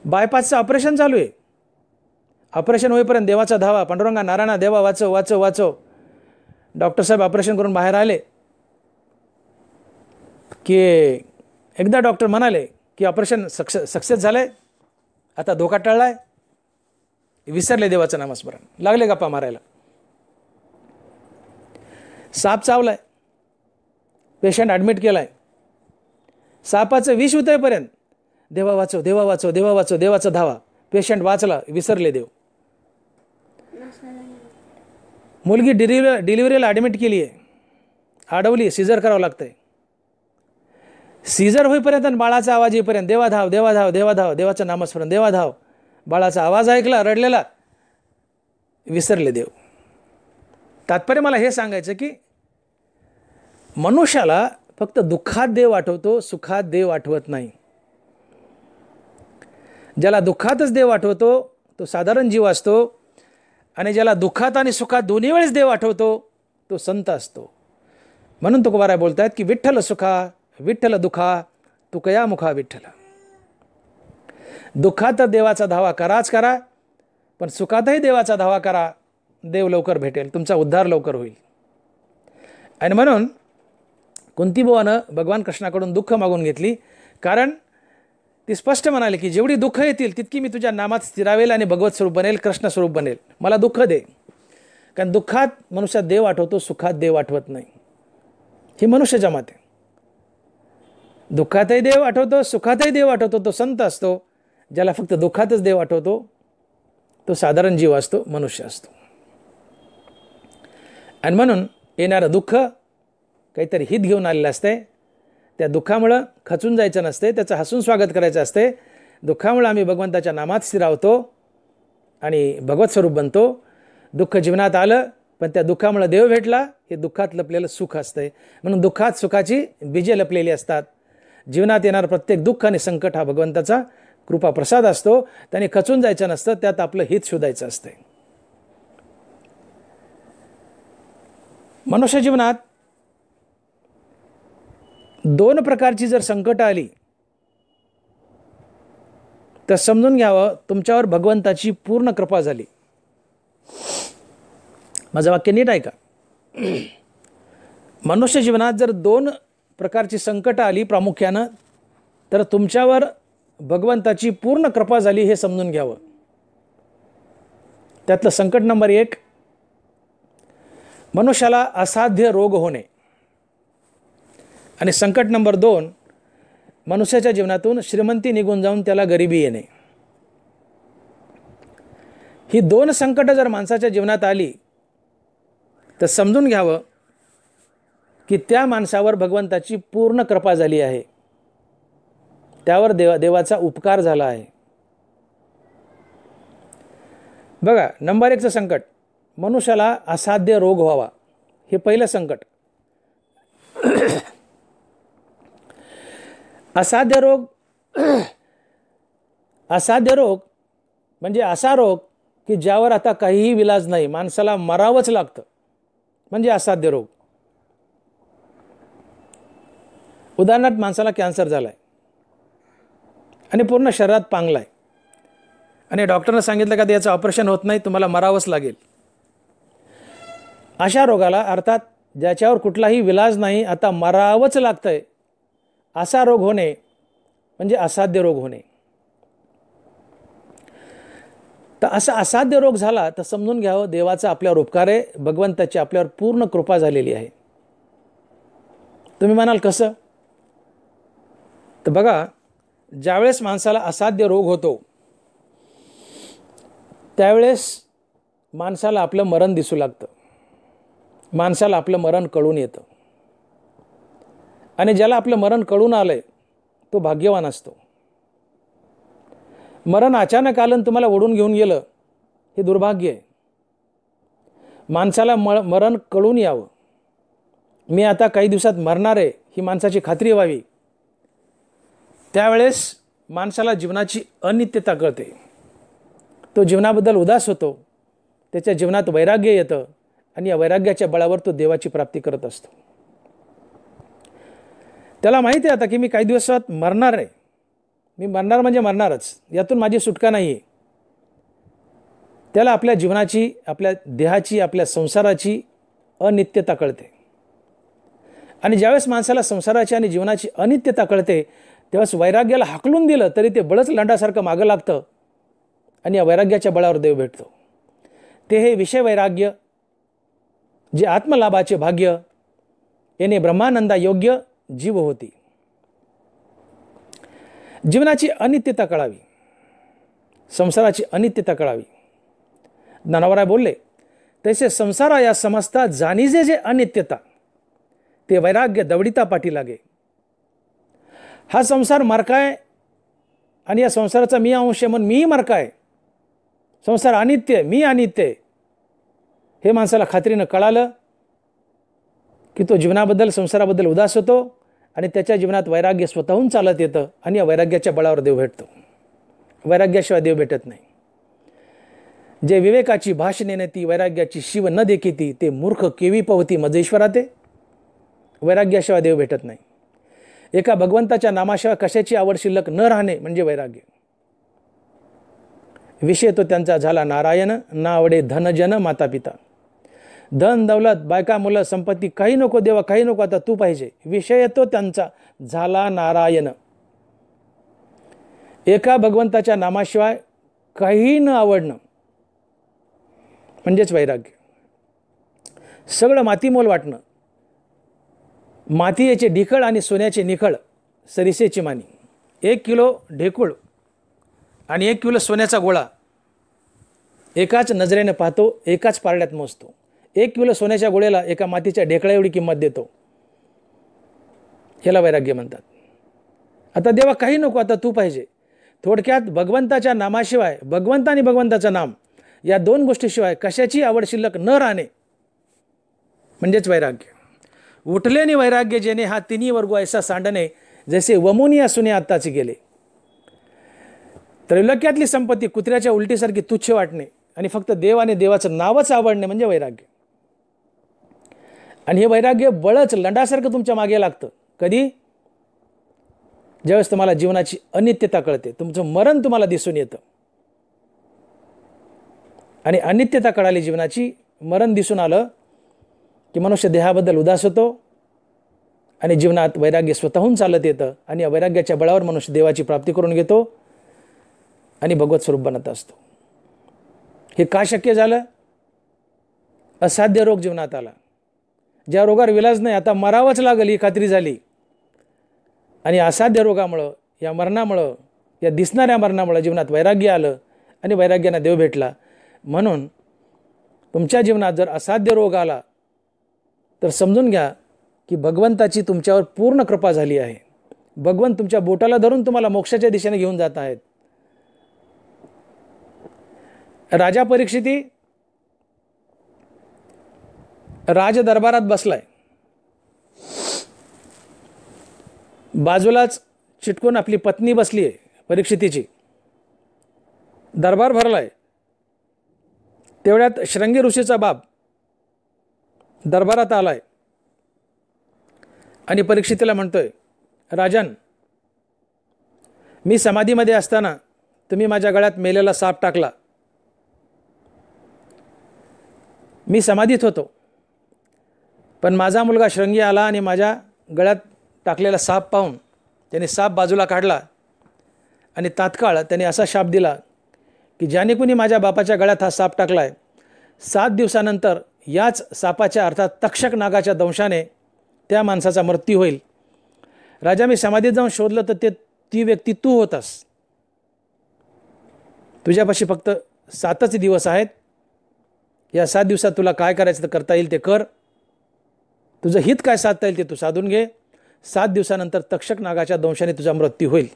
Speaker 1: बायपासचं ऑपरेशन चालू आहे, ऑपरेशन होईपर्यंत देवाचा धावा, पांडुरंगा नारायणा देवा, वाचव वाचव वाचव. डॉक्टर साहेब ऑपरेशन करून बाहेर आले की एकदा डॉक्टर म्हणाले की ऑपरेशन सक्सेस झालंय, आता धोका टळलाय. विसरले देवाचं नामस्मरण, लागले गप्पा मारायला. साप चावलाय, पेशंट ॲडमिट केलाय, सापाचं विष उतरेपर्यंत देवा वाचव देवा वाचव देवा वाचव, देवाचा धावा. पेशंट वाचला, विसरले देव. मुलगी डिलिव्हरीला ॲडमिट केली आहे, अडवली, सीझर करावं लागतंय. सीझर होईपर्यंत आणि बाळाचा आवाज येईपर्यंत देवा धाव देवा धाव देवा धाव, देवाचं नामस्मरण, देवा धाव. बाळाचा आवाज ऐकला, रडलेला, विसरले देव. तात्पर्य मला हे सांगायचं की मनुष्याला फक्त दुःखात देव आठवतो, सुखात देव आठवत नाही. ज्याला दुःखातच देव आठवतो तो साधारण जीव असतो, आणि ज्याला दुःखात आणि सुखात दोन्ही वेळेस देव आठवतो तो संत असतो. म्हणून तुकोबाराय बोलतायत की विठ्ठल सुखा विठ्ठल दुखा तुकया मुखा विठ्ठल. दुःखात देवाचा धावा कराच करा, पण सुखातही देवाचा धावा करा. देव लवकर भेटेल, तुमचा उद्धार लवकर होईल. आणि म्हणून कुंतीबुवानं भगवान कृष्णाकडून दुःख मागून घेतली, कारण ती स्पष्ट म्हणाले की जेवढी दुःख येतील तितकी मी तुझ्या नामात स्थिरावेल आणि भगवत स्वरूप बनेल, कृष्ण स्वरूप बनेल. मला दुःख दे. कारण दुःखात मनुष्यात देव आठवतो, सुखात देव आठवत नाही. ही मनुष्य जमात आहे. दुःखातही देव आठवतो, सुखातही देव आठवतो तो संत असतो. ज्याला फक्त दुःखातच देव आठवतो तो साधारण जीव असतो, मनुष्य असतो. आणि म्हणून येणारं दुःख काहीतरी हित घेऊन आलेलं असते. त्या दुःखामुळं खचून जायचं नसते, त्याचं हसून स्वागत करायचं असते. दुःखामुळं आम्ही भगवंताच्या नामात स्थिरावतो आणि भगवत स्वरूप बनतो. दुःख जीवनात आलं, पण त्या दुःखामुळं देव भेटला, हे दुःखात लपलेलं सुख असतंय. म्हणून दुःखात सुखाची बीजे लपलेली असतात. जीवनात येणारं प्रत्येक दुःख आणि संकट हा भगवंताचा कृपा प्रसाद असतो. त्याने खचून जायचं नसतं, त्यात आपलं हित शोधायचं असतंय. मनुष्य जीवनात दोन प्रकारची जर संकट आली तर समजून घ्यावं तुमच्यावर भगवंताची पूर्ण कृपा झाली. माझं वाक्य नीट ऐका. मनुष्य जीवनात जर दोन प्रकारची संकट आली प्रामुख्यानं, तर तुमच्यावर भगवंताची पूर्ण कृपा झाली हे समजून घ्यावं. त्यातलं संकट नंबर 1, मनुष्याला असाध्य रोग होणे. आणि संकट नंबर 2, मनुष्याच्या जीवनातून श्रीमंती निघून जाऊन त्याला गरिबी येणे. ही दोन संकट जर माणसाच्या जीवनात आली तर समजून घ्यावं की त्या माणसावर भगवंताची पूर्ण कृपा झाली आहे, त्यावर देवाचा उपकार झाला आहे. बघा, नंबर 1चं संकट, मनुष्याला असाध्य रोग व्हावा. हे पहिलं संकट. असाध्य रोग म्हणजे असा रोग की ज्यावर आता काहीही विलाज नाही, माणसाला मरावंच लागतं, म्हणजे असाध्य रोग. उदाहरणार्थ माणसाला कॅन्सर झालाय आणि पूर्ण शरीरात पांगलाय आणि डॉक्टरनं सांगितलं का याचं ऑपरेशन होत नाही, तुम्हाला मरावंच लागेल. अशा रोगाला, अर्थात ज्याच्यावर कुठलाही विलाज नाही, आता मरावंच लागतंय, असा रोग होणे म्हणजे असाध्य रोग होणे. तर असा असाध्य रोग झाला तर समजून घ्यावं देवाचा आपल्यावर उपकार आहे, भगवंताची आपल्यावर पूर्ण कृपा झालेली आहे. तुम्ही म्हणाल कसं? तर बघा, ज्यावेळेस माणसाला असाध्य रोग होतो त्यावेळेस माणसाला आपलं मरण दिसू लागतं, माणसाला आपलं मरण कळून येतं. आणि ज्याला आपलं मरण कळून आलंय तो भाग्यवान असतो. मरण अचानक आलं आणि तुम्हाला ओढून घेऊन गेलं, हे दुर्भाग्य आहे. माणसाला मरण कळून यावं. मी आता काही दिवसात मरणार आहे ही माणसाची खात्री व्हावी. त्यावेळेस माणसाला जीवनाची अनित्यता कळते. तो जीवनाबद्दल उदास होतो. त्याच्या जीवनात वैराग्य येतं आणि या वैराग्याच्या बळावर तो देवाची प्राप्ती करत असतो. त्याला माहिती आहे आता की मी काही दिवसात मरणार आहे. मी मरणार म्हणजे मरणारच, यातून माझी सुटका नाही आहे. त्याला आपल्या जीवनाची, आपल्या देहाची, आपल्या संसाराची अनित्यता कळते. आणि ज्यावेळेस माणसाला संसाराची आणि जीवनाची अनित्यता कळते तेव्हाच वैराग्याला हाकलून दिलं तरी ते बळच लंडासारखं मागं लागतं आणि या वैराग्याच्या बळावर देव भेटतो. ते हे विषय वैराग्य जे आत्मलाभाचे भाग्य येणे ब्रह्मानंदा योग्य जीव होती. जीवनाची अनित्यता कळावी, संसाराची अनित्यता कळावी. ज्ञानोबराय बोलले तसे संसारा या समजता जाणीजे जे अनित्यता ते वैराग्य दवडिता पाठी लागे. हा संसार मारकाय आणि या संसाराचा मी अंश म्हणून मी मारकाय. संसार अनित्य, मी अनित्य हे माणसाला खात्रीनं कळालं की तो जीवनाबद्दल, संसाराबद्दल उदास होतो आणि त्याच्या जीवनात वैराग्य स्वतःहून चालत येतं आणि या वैराग्याच्या बळावर देव भेटतो. वैराग्याशिवाय देव भेटत नाही. जे विवेकाची भाषणे नेती वैराग्याची शिव न देखीती ते मूर्ख केवी पवती मजेश्वरा. ते वैराग्याशिवाय देव भेटत नाही. एका भगवंताच्या नामाशिवाय कशाची आवड शिल्लक न राहणे म्हणजे वैराग्य. विषय तो त्यांचा झाला नारायण, ना आवडे धन जन माता पिता. धन दौलत बायका मुलं संपत्ती काही नको देवा, काही नको, आता तू पाहिजे. विषय तो त्यांचा झाला नारायण. एका भगवंताच्या नामाशिवाय काही न आवडणं म्हणजेच वैराग्य. सगळं मातीमोल वाटणं. मातीयेचे ढिकळ आणि सोन्याचे निखळ सरिसेची मानी. 1 किलो ढेकूळ आणि 1 किलो सोन्याचा गोळा एकाच नजरेने पाहतो, एकाच पारड्यात मोजतो. 1 किलो सोन्याच्या गोळ्याला एका मातीच्या ढेकळा एवढी किंमत देतो. याला वैराग्य म्हणतात. आता देवा काही नको, आता तू पाहिजे. थोडक्यात भगवंताच्या नामाशिवाय, भगवंत आणि भगवंताचं नाम या 2 गोष्टीशिवाय कशाची आवड शिल्लक न राहणे म्हणजेच वैराग्य. उठले नि वैराग्य जेणे हा तिन्ही वर्ग ऐसा सांडणे जैसे वमुनी असूने आत्ताचे गेले. त्रैलोक्यातली संपत्ती कुत्र्याच्या उलटीसारखी तुच्छ वाटणे आणि फक्त देव आणि देवाचं नावच आवडणे म्हणजे वैराग्य. आणि हे वैराग्य बळच लंडासारखं तुमच्या मागे लागतं. कधी? ज्यावेळेस तुम्हाला जीवनाची अनित्यता कळते, तुमचं मरण तुम्हाला दिसून येतं. आणि अनित्यता कळाली जीवनाची, मरण दिसून आलं की मनुष्य देहाबद्दल उदास होतो आणि जीवनात वैराग्य स्वतःहून चालत येतं आणि या वैराग्याच्या बळावर मनुष्य देवाची प्राप्ती करून घेतो आणि भगवत स्वरूप बनत असतो. हे का शक्य झालं? असाध्य रोग जीवनात आला. ज्या रोगावर विलाज नाही, आता मरावंच लागल ही खात्री झाली. आणि असाध्य रोगामुळं, या मरणामुळं, या दिसणाऱ्या मरणामुळं जीवनात वैराग्य आलं आणि वैराग्यानं देव भेटला. म्हणून तुमच्या जीवनात जर असाध्य रोग आला तर समजून घ्या की भगवंताची तुमच्यावर पूर्ण कृपा झाली आहे. भगवंत तुमच्या बोटाला धरून तुम्हाला मोक्षाच्या दिशेने घेऊन जात आहेत. राजा परीक्षिती राज दरबारात बसलाय. बाजूलाच चिटकून आपली पत्नी बसली आहे परीक्षितीची. दरबार भरलाय. तेवढ्यात श्रृंगी ऋषीचा बाप दरबारात आलाय आणि परीक्षितीला म्हणतोय, राजन, मी समाधीमध्ये असताना तुम्ही माझ्या गळ्यात मेलेला साप टाकला. मी समाधीत होतो, पण माझा मुलगा श्रृंगी आला आणि माझ्या गळ्यात टाकलेला साप पाहून त्याने साप बाजूला काढला आणि तात्काळ त्याने असा शाप दिला की ज्याने कुणी माझ्या बापाच्या गळ्यात हा साप टाकलाय, 7 दिवसानंतर याच सापाच्या अर्थात तक्षक नागाच्या दंशाने त्या माणसाचा मृत्यू होईल. राजा, मी समाधीत जाऊन शोधलं तर ती व्यक्ती तू होतास. तुझ्यापाशी फक्त 7च दिवस आहेत. या 7 दिवसात तुला काय करायचं तर करता येईल ते कर. तुझं हित काय साधता येईल ते तू साधून घे. 7 दिवसानंतर तक्षक नागाच्या दंशाने तुझा मृत्यू होईल.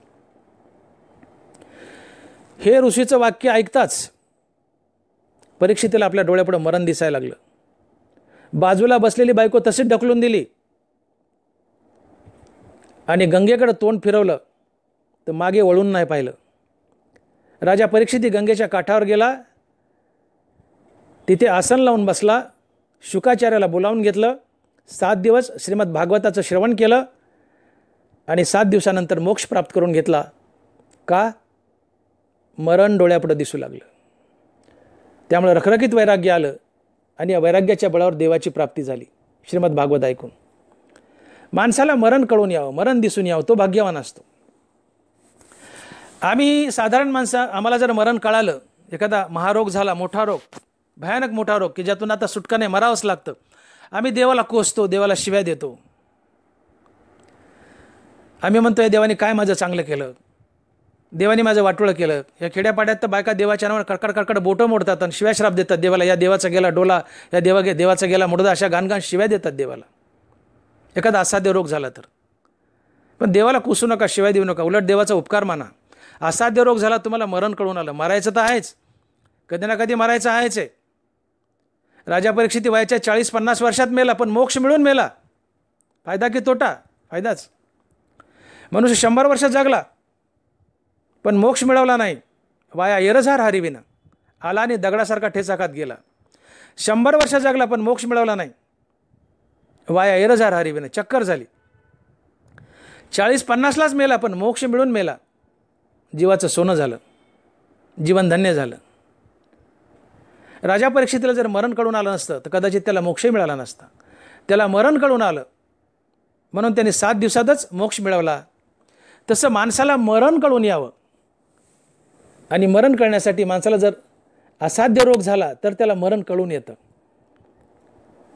Speaker 1: हे ऋषीचं वाक्य ऐकताच परीक्षितीला आपल्या डोळ्यापुढे मरण दिसायला लागलं. बाजूला बसलेली बायको तशीच ढकलून दिली आणि गंगेकडे तोंड फिरवलं तर मागे वळून नाही पाहिलं. राजा परीक्षिती गंगेच्या काठावर गेला, तिथे आसन लावून बसला, शुकाचार्याला बोलावून घेतलं, 7 दिवस श्रीमद भागवताचं श्रवण केलं आणि 7 दिवसानंतर मोक्ष प्राप्त करून घेतला. का? मरण डोळ्यापुढे दिसू लागलं. त्यामुळे रखरखीत वैराग्य आलं आणि या वैराग्याच्या बळावर देवाची प्राप्ती झाली. श्रीमद भागवत ऐकून माणसाला मरण कळून यावं, मरण दिसून यावं, तो भाग्यवान असतो. आम्ही साधारण माणसं, आम्हाला जर मरण कळालं, एखादा महारोग झाला, मोठा रोग, भयानक मोठा रोग की ज्यातून आता सुटका नाही, मरावंच लागतं, आम्ही देवाला कोसतो, देवाला शिव्या देतो. आम्ही म्हणतोय देवाने काय माझं चांगलं केलं, देवाने माझं वाटोळं केलं. या खेड्यापाड्यात तर बायका देवाच्या नावावर कडकड कडकड बोटं मोडतात आणि शिव्याश्राप देतात देवाला. या देवाचा गेला डोला, या देवाचा गेला मुडदा, अशा घाणघाण शिव्या देतात देवाला. एखादा असाध्य रोग झाला तर. पण देवाला कुसू नका, शिवाय देऊ नका, उलट देवाचा उपकार माना. असाध्य रोग झाला, तुम्हाला मरण कळून आलं, मरायचं तर आहेच, कधी ना कधी मरायचं आहेच आहे. राजा परीक्षिती वयाच्या 40-50 वर्षात मेला, पण मोक्ष मिळून मेला. फायदा की तोटा? फायदाच. मनुष्य 100 वर्ष जगला पण मोक्ष मिळवला नाही. वाया एरझार हरिविना, आला आणि दगडासारखा ठेचा खात गेला. 100 वर्ष जगला पण मोक्ष मिळवला नाही. वाया एरझार हरिविना, चक्कर झाली. 40-50लाच मेला पण मोक्ष मिळून मेला. जीवाचं सोनं झालं, जीवन धन्य झालं. राजा परीक्षितीला जर मरण कळून आलं नसतं तर कदाचित त्याला मोक्षही मिळाला नसता. त्याला मरण कळून आलं म्हणून त्याने 7 दिवसातच मोक्ष मिळवला. तसं माणसाला मरण कळून यावं आणि मरण कळण्यासाठी माणसाला जर असाध्य रोग झाला तर त्याला मरण कळून येतं.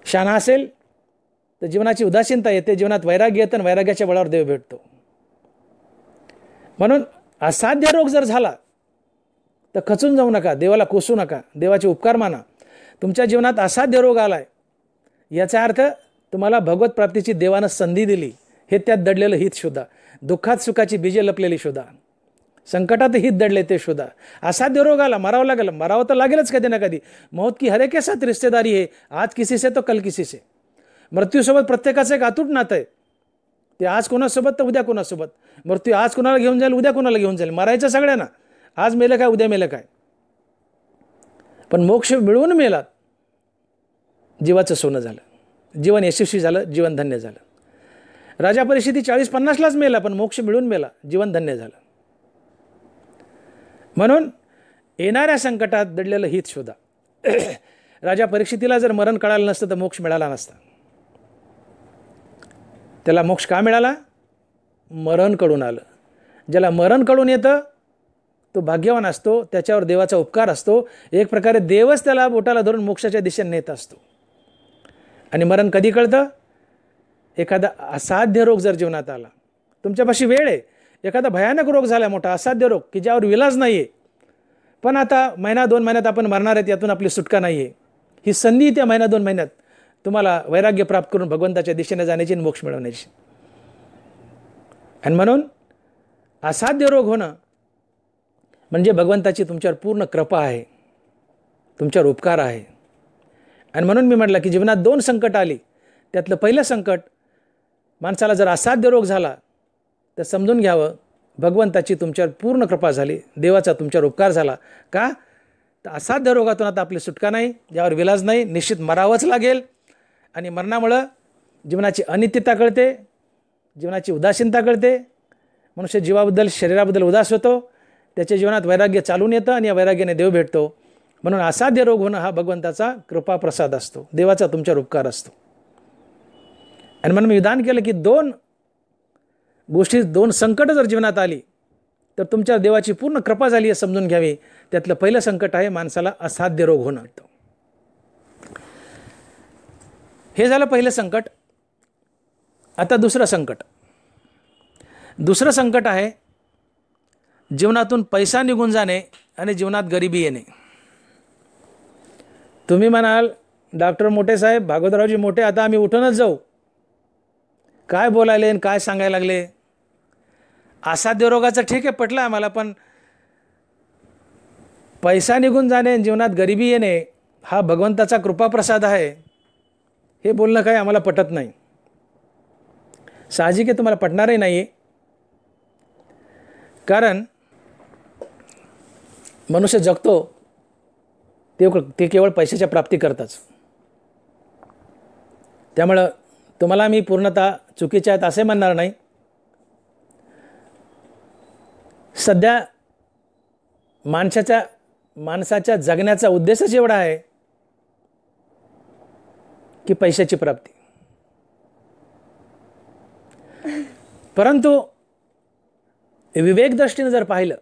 Speaker 1: शहाणा असेल तर जीवनाची उदासीनता येते, जीवनात वैराग्य येतं आणि वैराग्याच्या बळावर देव भेटतो. म्हणून असाध्य रोग जर झाला तर खचून जाऊ नका, देवाला कोसू नका, देवाचे उपकार माना. तुमच्या जीवनात असाध्य रोग आलाय याचा अर्थ तुम्हाला भगवत प्राप्तीची देवानं संधी दिली, हे त्यात दडलेलं हित शोधा. दुःखात सुखाची बीजे लपलेली शोधा, संकटात हित दडले ते शोधा. असाध्य रोग आला, मरावं लागेल, मरावं तर लागेलच कधी ना कधी. मौत की हर एक के साथ रिश्तेदारी है, आज किसी से तो कल किसी से. मृत्यूसोबत प्रत्येकाचं एक अतूट नातं आहे. ते आज कोणासोबत तर उद्या कोणासोबत. मृत्यू आज कोणाला घेऊन जाईल, उद्या कोणाला घेऊन जाईल. मरायचं सगळ्यांना, आज मेलं काय, उद्या मेलं काय. पण मोक्ष मिळवून मेला, जीवाचं सोनं झालं, जीवन यशस्वी झालं, जीवन धन्य झालं. राजा परीक्षिती 40-50लाच मेला पण मोक्ष मिळून मेला, जीवन धन्य झालं. म्हणून येणाऱ्या संकटात दडलेलं हित शोधा. राजा परीक्षितीला जर मरण कळालं नसतं तर मोक्ष मिळाला नसता. त्याला मोक्ष का मिळाला? मरण कळून आलं. ज्याला मरण कळून येतं तो भाग्यवान असतो, त्याच्यावर देवाचा उपकार असतो. एक प्रकारे देवच त्याला बोटाला धरून मोक्षाच्या दिशेने नेत असतो. आणि मरण कधी कळतं? एखादा असाध्य रोग जर जीवनात आला, तुमच्यापाशी वेळ आहे, एखादा भयानक रोग झाला, मोठा असाध्य रोग की ज्यावर विलाज नाही आहे, पण आता 1-2 महिन्यात आपण मरणार आहेत, यातून आपली सुटका नाही आहे. ही संधी त्या 1-2 महिन्यात तुम्हाला वैराग्य प्राप्त करून भगवंताच्या दिशेने जाण्याची आणि मोक्ष मिळवण्याची. आणि म्हणून असाध्य रोग होणं म्हणजे भगवंताची तुमच्यावर पूर्ण कृपा आहे, तुमच्यावर उपकार आहे. आणि म्हणून मी म्हटलं की जीवनात 2 संकट आली, त्यातलं पहिलं संकट, माणसाला जर असाध्य रोग झाला तर समजून घ्यावं भगवंताची तुमच्यावर पूर्ण कृपा झाली, देवाचा तुमच्यावर उपकार झाला. का? तर असाध्य रोगातून आता आपली सुटका नाही, ज्यावर विलाज नाही, निश्चित मरावंच लागेल. आणि मरणामुळं जीवनाची अनित्यता कळते, जीवनाची उदासीनता कळते. मनुष्य जीवाबद्दल, शरीराबद्दल उदास होतो, त्याच्या जीवनात वैराग्य चालून येतं आणि या वैराग्याने देव भेटतो. म्हणून असाध्य रोग होणं हा भगवंताचा कृपा प्रसाद असतो, देवाचा तुमच्यावर उपकार असतो. आणि म्हणून मी विधान केलं की 2 गोष्टी, 2 संकट जर जीवनात आली तर तुमच्या देवाची पूर्ण कृपा झाली हे समजून घ्यावी. त्यातलं पहिलं संकट आहे माणसाला असाध्य रोग होणं. हे झालं पहिलं संकट. आता दुसरं संकट. दुसरं संकट आहे जीवनातून पैसा निघून जाणे आणि जीवनात गरिबी येणे. तुम्ही म्हणाल डॉक्टर मोठे साहेब, भागवतरावजी मोठे, आता आम्ही उठूनच जाऊ, काय बोलायले आणि काय सांगायला लागले. असाध्य रोगाचं ठीक आहे, पटलं आम्हाला, पण पैसा निघून जाणे, जीवनात गरिबी येणे हा भगवंताचा कृपाप्रसाद आहे, हे बोलणं काही आम्हाला पटत नाही. साहजिक आहे, तुम्हाला पटणारही नाही आहे. कारण मनुष्य जगतो ते केवळ पैशाच्या प्राप्ती करताच. त्यामुळं तुम्हाला मी पूर्णतः चुकीचे आहेत असे म्हणणार नाही. सध्या माणसाच्या जगण्याचा उद्देशच एवढा आहे की पैशाची प्राप्ती. परंतु विवेक दृष्टीने जर पाहिलं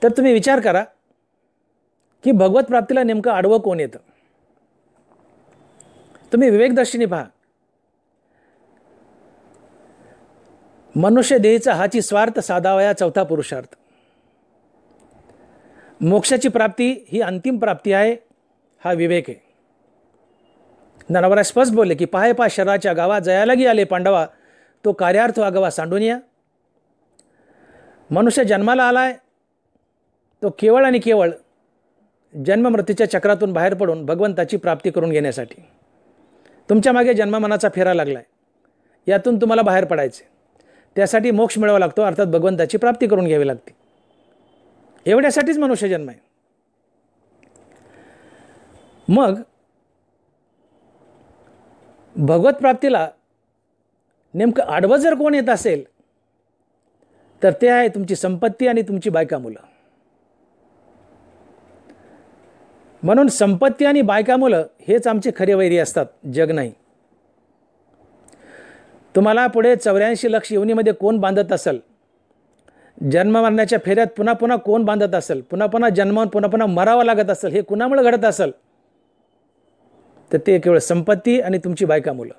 Speaker 1: तर तुम्ही विचार करा की भगवत प्राप्तीला नेमकं आडवं कोण येतं. तुम्ही विवेक दृष्टीने पहा. मनुष्य देहीचा हाची स्वार्थ साधावया चौथा पुरुषार्थ. मोक्षाची प्राप्ती ही अंतिम प्राप्ती आहे, हा विवेक आहे. नरवरा स्पष्ट बोलले की पाहे पा शरीराच्या गावा जयाला गी आले पांडवा, तो कार्यार्थ आगावा सांडूनिया. मनुष्य जन्माला आलाय तो केवळ आणि केवळ जन्म मृत्यूच्या चक्रातून बाहेर पडून भगवंताची प्राप्ती करून घेण्यासाठी. तुमच्या मागे जन्ममनाचा फेरा लागलाय, यातून तुम्हाला बाहेर पडायचे. त्यासाठी मोक्ष मिळावा लागतो, अर्थात भगवंताची प्राप्ती करून घ्यावी लागते. एवढ्यासाठीच मनुष्य जन्म आहे. मग भगवत प्राप्तीला नेमकं आडवं जर कोण येत असेल तर ते आहे तुमची संपत्ती आणि तुमची बायका मुलं. म्हणून संपत्ती आणि बायका मुलं हेच आमचे खरे वैरी असतात, जग नाही. तुम्हाला पुढे 84 लक्ष योनीमध्ये कोण बांधत असेल, जन्म मरण्याच्या फेऱ्यात पुन्हा पुन्हा कोण बांधत असेल, पुन्हा पुन्हा जन्मावून पुन्हा पुन्हा मरावं लागत असेल, हे कुणामुळे घडत असेल तर ते केवळ संपत्ती आणि तुमची बायका मुलं.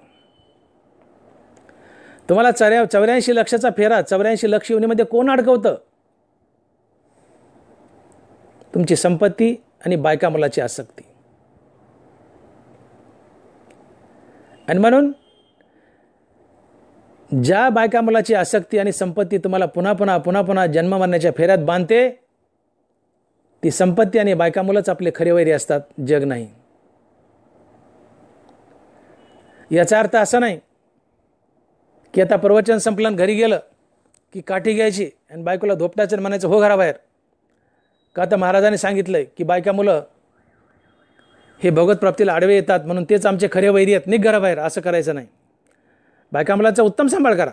Speaker 1: तुम्हाला 84 लक्षाचा फेरा 84 लक्ष योनीमध्ये कोण अडकवतं? तुमची संपत्ती आणि बायका मुलाची आसक्ती. आणि म्हणून ज्या बायका मुलाची आसक्ती आणि संपत्ती तुम्हाला पुन्हा पुन्हा जन्म मरण्याच्या फेऱ्यात बांधते, ती संपत्ती आणि बायका मुलंच आपले खरे वैरी असतात, जग नाही. याचा अर्थ असा नाही की आता प्रवचन संपलं घरी गेलं की काठी घ्यायची आणि बायकोला धोपटायचं आणि म्हणायचं हो घराबाहेर. का तर महाराजांनी सांगितलंय की बायका मुलं हे भगवत प्राप्तीला आडवे येतात म्हणून तेच आमचे खरे वैरी आहेत, निघ घराबाहेर. असं करायचं नाही. बायका मुलांचा उत्तम सांभाळ करा,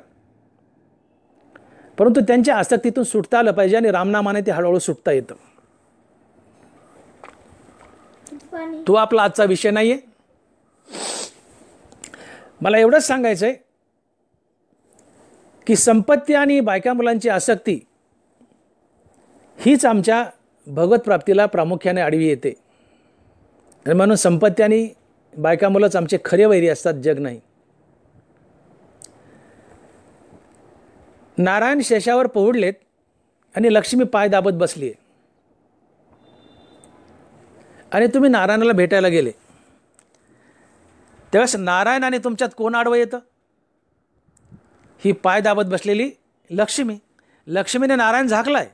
Speaker 1: परंतु त्यांच्या आसक्तीतून सुटता आलं पाहिजे आणि रामनामाने ते हळूहळू सुटता येतं. तो आपला आजचा विषय नाहीये. मला एवढंच सांगायचं आहे की संपत्ती आणि बायका मुलांची आसक्ती हीच आमच्या भगवत प्राप्तीला प्रामुख्याने आडवी येते. आणि म्हणून संपत्ती आणि बायका मुलंच आमचे खरे वैरी असतात, जग नाही. नारायण शेषावर पोहडलेत आणि लक्ष्मी पाय दाबत बसली आहे आणि तुम्ही नारायणाला भेटायला गेले, त्यावेळेस नारायण आणि तुमच्यात कोण आडवं येतं? ही पाय दाबत बसलेली लक्ष्मी. लक्ष्मीने नारायण झाकलाय.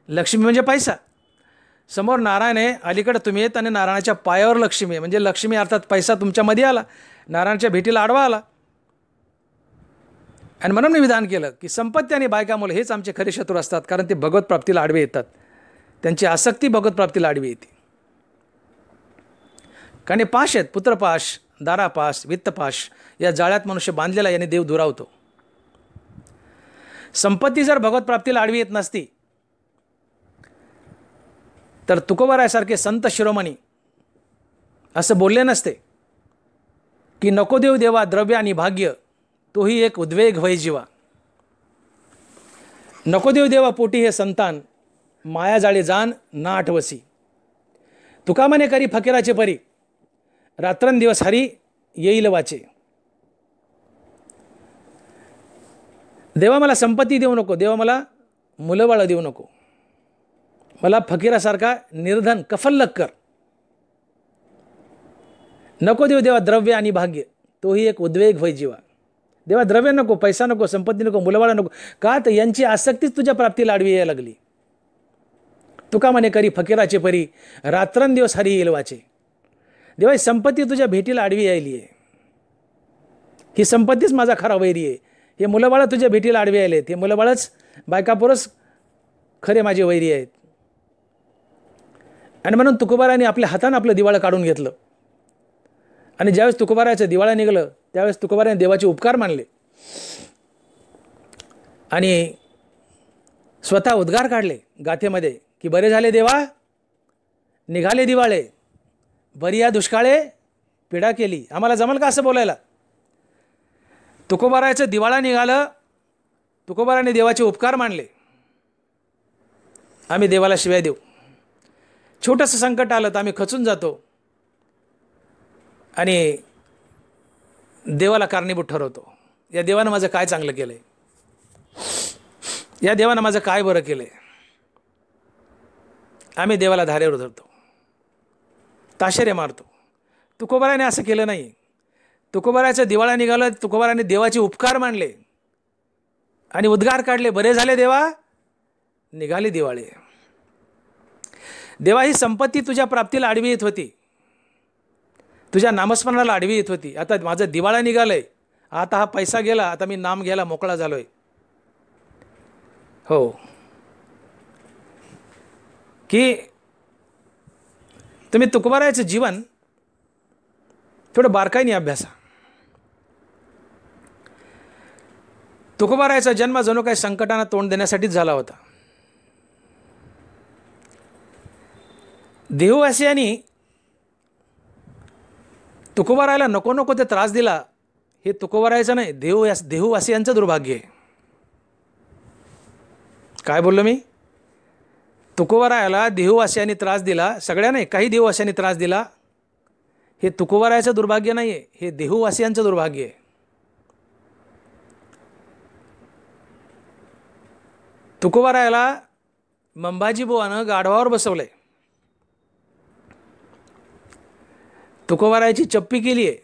Speaker 1: लक्ष्मी म्हणजे पैसा. समोर नारायण आहे, अलीकडे तुम्ही येत आणि नारायणाच्या पायावर लक्ष्मी आहे. म्हणजे लक्ष्मी अर्थात पैसा तुमच्यामध्ये आला, नारायणाच्या भेटीला आडवा आला. आणि म्हणून मी विधान केलं की संपत्ती आणि बायका मुलं हेच आमचे खरे शत्रू असतात, कारण ते भगवत प्राप्तीला आडवे येतात. त्यांची आसक्ती भगवत प्राप्तीला आडवी येते. कारण हे पाश आहेत, पुत्रपाश, दारापाश, वित्तपाश. या जाळ्यात मनुष्य बांधलेला याने देव दुरावतो. संपत्ती जर भगवत प्राप्तीला आडवी येत नसती तर तुकोबारायासारखे संत शिरोमणी असं बोलले नसते की नको देव देवा द्रव्य आणि भाग्य, तोही एक उद्वेग होय जीवा. नको देव देवा पोटी हे संतान, माया जाळे जाण ना आठवसी. तुका म्हणे करी फकीराचे परी, रात्रंदिवस हरी येईल वाचे. देवा मला संपत्ती देऊ नको, देवा मला मुलंबाळं देऊ नको, मला फकीरासारखा निर्धन कफल्लक कर. नको देव देवा द्रव्य आणि भाग्य, तोही एक उद्वेग होय जीवा. देवा द्रव्य नको, पैसा नको, संपत्ती नको, मुलंबाळं नको. का तर यांची आसक्तीच तुझ्या प्राप्तीला आडवी यायला लागली. तुका म्हणे करी फकीराचे परी, रात्रंदिवस हरी येईल वाचे. देवा ही संपत्ती तुझ्या भेटीला आडवी यायली आहे. ही संपत्तीच माझा खरा वैरी आहे. हे मुलंबाळं तुझ्या भेटीला आडवी यायलेत. हे मुलंबाळच बायकापोरच खरे माझे वैरी आहेत. आणि म्हणून तुकोबाराने आपल्या हातानं आपलं दिवाळं काढून घेतलं. आणि ज्यावेळेस तुकोबाराचं दिवाळं निघालं त्यावेळेस तुकोबाराने देवाचे उपकार मानले आणि स्वतः उद्गार काढले गाथेमध्ये की बरे झाले देवा, निघाले दिवाळे, बरी या दुष्काळे पीडा केली. आम्हाला जमल का असं बोलायला? तुकोबाराचं दिवाळा निघालं, तुकोबाराने देवाचे उपकार मानले. आम्ही देवाला शिव्या देऊ. छोटंसं संकट आलं तर आम्ही खचून जातो आणि देवाला कारणीभूत ठरवतो. या देवानं माझं काय चांगलं केलंय, या देवानं माझं काय बरं केलंय. आम्ही देवाला धारेवर धरतो, ताशेरे मारतो. तुकोबाराने असं केलं नाही. तुकोबाराचं दिवाळा निघालं, तुकोबाराने देवाचे उपकार मानले आणि उद्गार काढले, बरे झाले देवा, निघाले दिवाळे. देवा ही संपत्ती तुझ्या प्राप्तीला आडवी येत होती, तुझ्या नामस्मरणाला आडवी येत होती. आता माझं दिवाळा निघालंय, आता हा पैसा गेला, आता मी नाम घ्यायला मोकळा झालोय. हो की तुम्ही तुकोबारायचं जीवन थोडं बारकाईने अभ्यासा. तुकोबारायचा जन्म जणू काही संकटांना तोंड देण्यासाठीच झाला होता. देहवासियांनी तुकोबारायला नको नको ते त्रास दिला. हे तुकोबारायचं नाही, देहवासियांचं दुर्भाग्य आहे. काय बोललो मी? तुकोबारायाला देहवासियांनी त्रास दिला, सगळ्या नाही, काही देहवासियांनी त्रास दिला. हे तुकोबारायाचं दुर्भाग्य नाही आहे, हे देहवासियांचं दुर्भाग्य आहे. तुकोबारायाला मंबाजी बुवानं गाढवावर बसवलंय. तुकोबारायाची चप्पी केली आहे,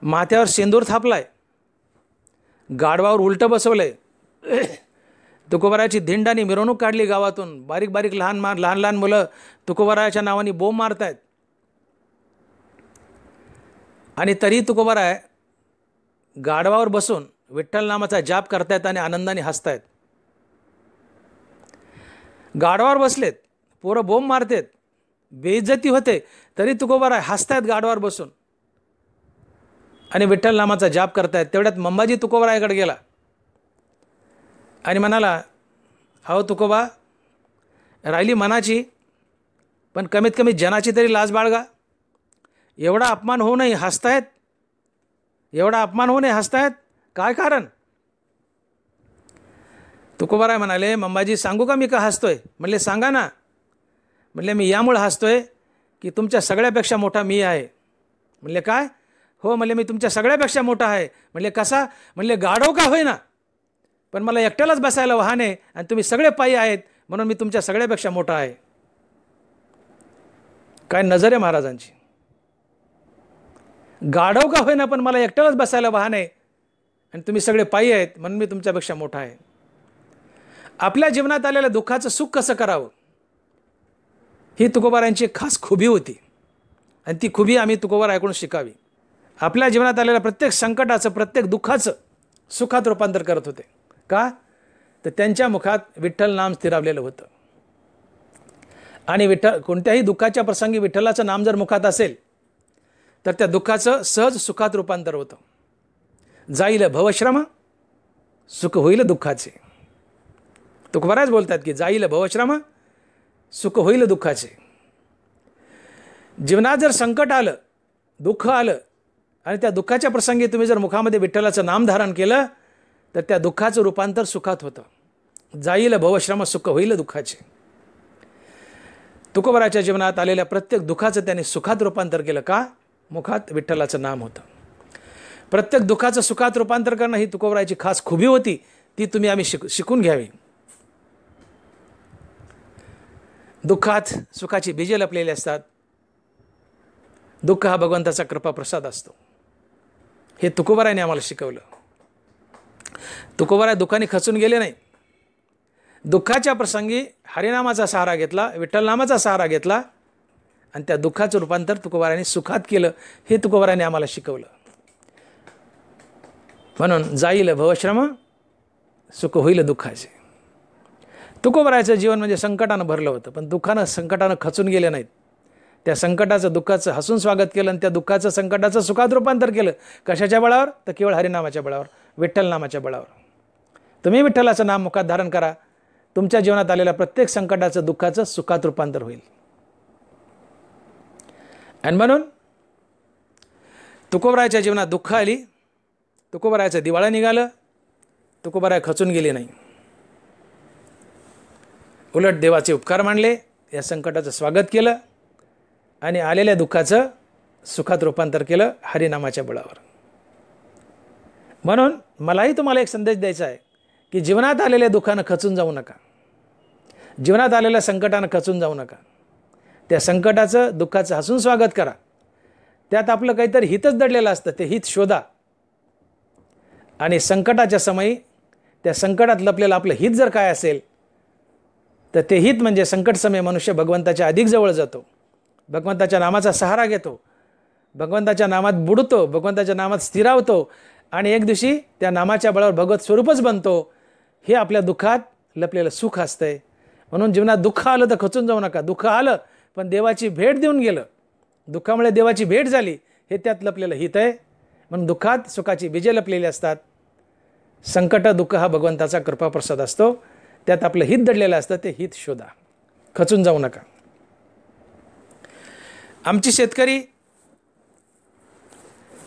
Speaker 1: माथ्यावर शेंदूर थापलाय, गाढवावर उलटं बसवलंय. तुकोबारायाची धिंडानी मिरवणूक काढली गावातून. बारीक बारीक लहान लहान मुलं तुकोबारायाच्या नावाने बोंब मारतायत. आणि तरी तुकोबाराय गाढवावर बसून विठ्ठल नामाचा जाप करतायत आणि आनंदाने हसतायत. गाढवावर बसलेत, पोरं बोंब मारतेत, बेइज्जती होते, तरी तुकोबाराय हसतायत गाढवावर बसून आणि विठ्ठल नामाचा जाप करतायत. तेवढ्यात मंबाजी तुकोबारायाकडे गेला आणि म्हणाला, अहो तुकोबा, राहिली मनाची पण कमीत कमी जनाची तरी लाज बाळगा. एवढा अपमान होऊ नये हसतायत, एवढा अपमान होऊ नये हसतायत, काय कारण? तुकोबाराय म्हणाले, मंबाजी सांगू का मी का हसतोय? म्हणले सांगा ना. म्हणले मी यामुळे हसतोय की तुमच्या सगळ्यापेक्षा मोठा मी आहे. म्हणले काय? हो म्हणले मी तुमच्या सगळ्यापेक्षा मोठा आहे. म्हणले कसा? म्हणले गाढव का होईना पण मला एकट्यालाच बसायला वाहन आहे आणि तुम्ही सगळे पायी आहेत म्हणून मी तुमच्या सगळ्यापेक्षा मोठा आहे. काय नजर आहे महाराजांची. गाढव का होईना पण मला एकट्यालाच बसायला वाहन आहे आणि तुम्ही सगळे पायी आहेत म्हणून मी तुमच्यापेक्षा मोठा आहे. आपल्या जीवनात आलेल्या दुःखाचं सुख कसं करावं ही तुकोबारायांची खास खुबी होती आणि ती खुबी आम्ही तुकोबारायाकडून शिकावी. आपल्या जीवनात आलेल्या प्रत्येक संकटाचं, प्रत्येक दुःखाचं सुखात रूपांतर करत होते. का? तर त्यांच्या मुखात विठ्ठल नाम स्थिरावलेलं होतं आणि कोणत्याही दुःखाच्या प्रसंगी विठ्ठलाचं नाम जर मुखात असेल तर त्या दुःखाचं सहज सुखात रूपांतर होतं. जाईल भवश्रम सुख होईल दुःखाचे. तुकोबारायच बोलतात की जाईल भवश्रम सुख होईल दुःखाचे. जीवनात जर संकट आलं, दुःख आलं आणि त्या दुःखाच्या प्रसंगी तुम्ही जर मुखामध्ये विठ्ठलाचं नाम धारण केलं तर त्या दुःखाचं रूपांतर सुखात होतं. जाईल भवश्रम सुख होईल दुःखाचे. तुकोबाराच्या जीवनात आलेल्या प्रत्येक दुःखाचं त्याने सुखात रूपांतर केलं. का? मुखात विठ्ठलाचं नाम होतं. प्रत्येक दुःखाचं सुखात रूपांतर करणं ही तुकोबाराची खास खुबी होती. ती तुम्ही आम्ही शिकून घ्यावी. दुःखात सुखाची बीजे लपलेली असतात. दुःख हा भगवंताचा कृपा प्रसाद असतो हे तुकोबारायने आम्हाला शिकवलं. तुकोबाराय दुःखाने खचून गेले नाही. दुःखाच्या प्रसंगी हरिनामाचा सहारा घेतला, विठ्ठलनामाचा सहारा घेतला आणि त्या दुःखाचं रूपांतर तुकोबारायने सुखात केलं. हे तुकोबारायने आम्हाला शिकवलं. म्हणून जाईल भवश्रम सुख होईल दुःखाचे. तुकोबारायचं जीवन म्हणजे संकटानं भरलं होतं, पण दुःखानं संकटानं खचून गेले नाहीत. त्या संकटाचं दुःखाचं हसून स्वागत केलं आणि त्या दुःखाचं संकटाचं सुखात रूपांतर केलं. कशाच्या बळावर? तर केवळ हरिनामाच्या बळावर, विठ्ठलनामाच्या बळावर. तुम्ही विठ्ठलाचं नाम मुखात धारण करा, तुमच्या जीवनात आलेल्या प्रत्येक संकटाचं दुःखाचं सुखात रूपांतर होईल. आणि म्हणून तुकोबारायच्या जीवनात दुःख आली, तुकोबारायचं दिवाळं निघालं, तुकोबाराय खचून गेली नाही. उलट देवाचे उपकार मानले, या संकटाचं स्वागत केलं आणि आलेल्या दुःखाचं सुखात रूपांतर केलं हरिनामाच्या बळावर. म्हणून मलाही तुम्हाला एक संदेश द्यायचा आहे की जीवनात आलेल्या दुःखानं खचून जाऊ नका, जीवनात आलेल्या संकटानं खचून जाऊ नका. त्या संकटाचं दुःखाचं हसून स्वागत करा. त्यात आपलं काहीतरी हितच दडलेलं असतं, ते हित शोधा आणि संकटाच्या समयी त्या संकटात लपलेलं आपलं हित जर काय असेल तर ते हित म्हणजे संकट समय मनुष्य भगवंताच्या अधिक जवळ जातो, भगवंताच्या नामाचा सहारा घेतो, भगवंताच्या नामात बुडतो, भगवंताच्या नामात स्थिरावतो आणि एक दिवशी त्या नामाच्या बळावर भगवत स्वरूपच बनतो. हे आपल्या दुःखात लपलेलं सुख असतंय. म्हणून जीवनात दुःख आलं तर खचून जाऊ नका. दुःख आलं पण देवाची भेट देऊन गेलं, दुःखामुळे देवाची भेट झाली, हे त्यात लपलेलं हित आहे. म्हणून दुःखात सुखाची बीजे लपलेली असतात. संकट दुःख हा भगवंताचा कृपाप्रसाद असतो, त्यात आपलं हित दडलेलं असतं, ते हित शोधा, खचून जाऊ नका. आमची शेतकरी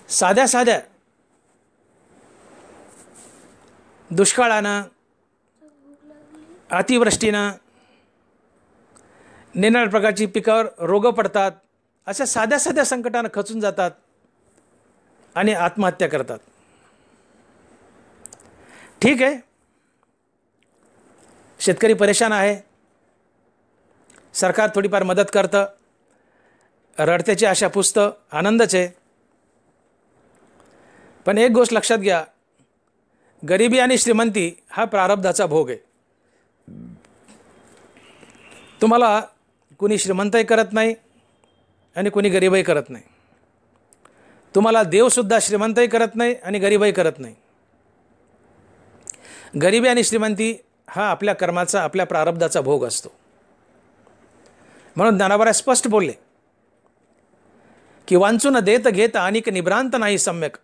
Speaker 1: साध्या साध्या दुष्काळानं, अतिवृष्टीनं, निराळ्या प्रकारची पिकावर रोग पडतात, अशा साध्या साध्या संकटानं खचून जातात आणि आत्महत्या करतात. ठीक आहे, शेतकरी परेशान आहे, सरकार थोडीफार मदत करतं, रडत्याची आशा पुसतं, आनंदच आहे. पण एक गोष्ट लक्षात घ्या, गरिबी आणि श्रीमंती हा प्रारब्धाचा भोग आहे. तुम्हाला कुणी श्रीमंतही करत नाही आणि कुणी गरीबही करत नाही. तुम्हाला देवसुद्धा श्रीमंतही करत नाही आणि गरीबही करत नाही. गरिबी आणि श्रीमंती हा आपल्या कर्माचा, आपल्या प्रारब्धाचा भोग असतो. म्हणून ज्ञानोबा स्पष्ट बोलले की वांचून देत घेत अनिक निभ्रांत नाही सम्यक,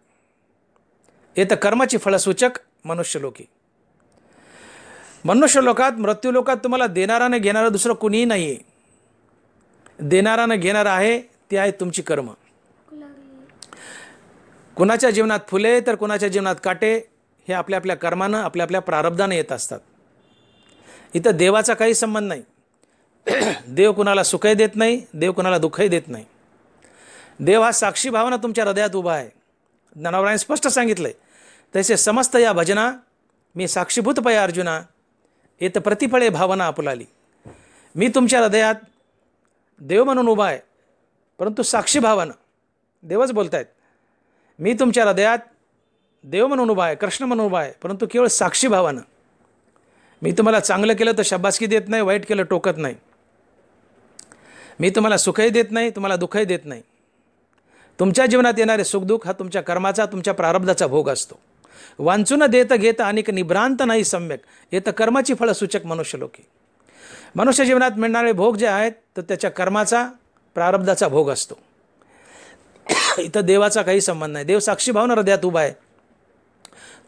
Speaker 1: येत कर्माची फळसूचक मनुष्यलोकी. मनुष्यलोकात, मृत्यूलोकात तुम्हाला देणारा न घेणारं दुसरं कुणीही नाही आहे. देणारा न घेणारा आहे, ते आहे तुमची कर्म. कुणाच्या जीवनात फुले तर कुणाच्या जीवनात काटे, हे आपल्या आपल्या कर्मानं, आपल्या आपल्या प्रारब्धानं येत असतात. इथं देवाचा काही संबंध नाही. देव कुणाला सुखही देत नाही, देव कुणाला दुःखही देत नाही. देव हा साक्षी भावना तुमच्या हृदयात उभा आहे. ज्ञानोबांनी स्पष्ट सांगितलंय, तसे समस्त या भजना मी साक्षीभूत पया अर्जुना, येत प्रतिफळे भावना आपुलाली. मी तुमच्या हृदयात देव म्हणून उभा आहे, परंतु साक्षी भावना, देवच बोलतायत, मी तुमच्या हृदयात देव म्हणून उभा आहे, कृष्ण म्हणून उभा आहे, परंतु केवळ साक्षी भावानं. मी तुम्हाला चांगलं केलं तर शाबासकी देत नाही, वाईट केलं टोकत नाही. मी तुम्हाला सुखही देत नाही, तुम्हाला दुःखही देत नाही. तुमच्या जीवनात येणारे सुखदुःख हा तुमच्या कर्माचा, तुमच्या प्रारब्धाचा भोग असतो. वांचून देत घेत अनेक निभ्रांत नाही सम्यक, येतं कर्माची फळसूचक मनुष्यलोकी. मनुष्य जीवनात मिळणारे भोग जे आहेत तर त्याच्या कर्माचा, प्रारब्धाचा भोग असतो. इथं देवाचा काही संबंध नाही. देव साक्षी भावना हृदयात उभा आहे.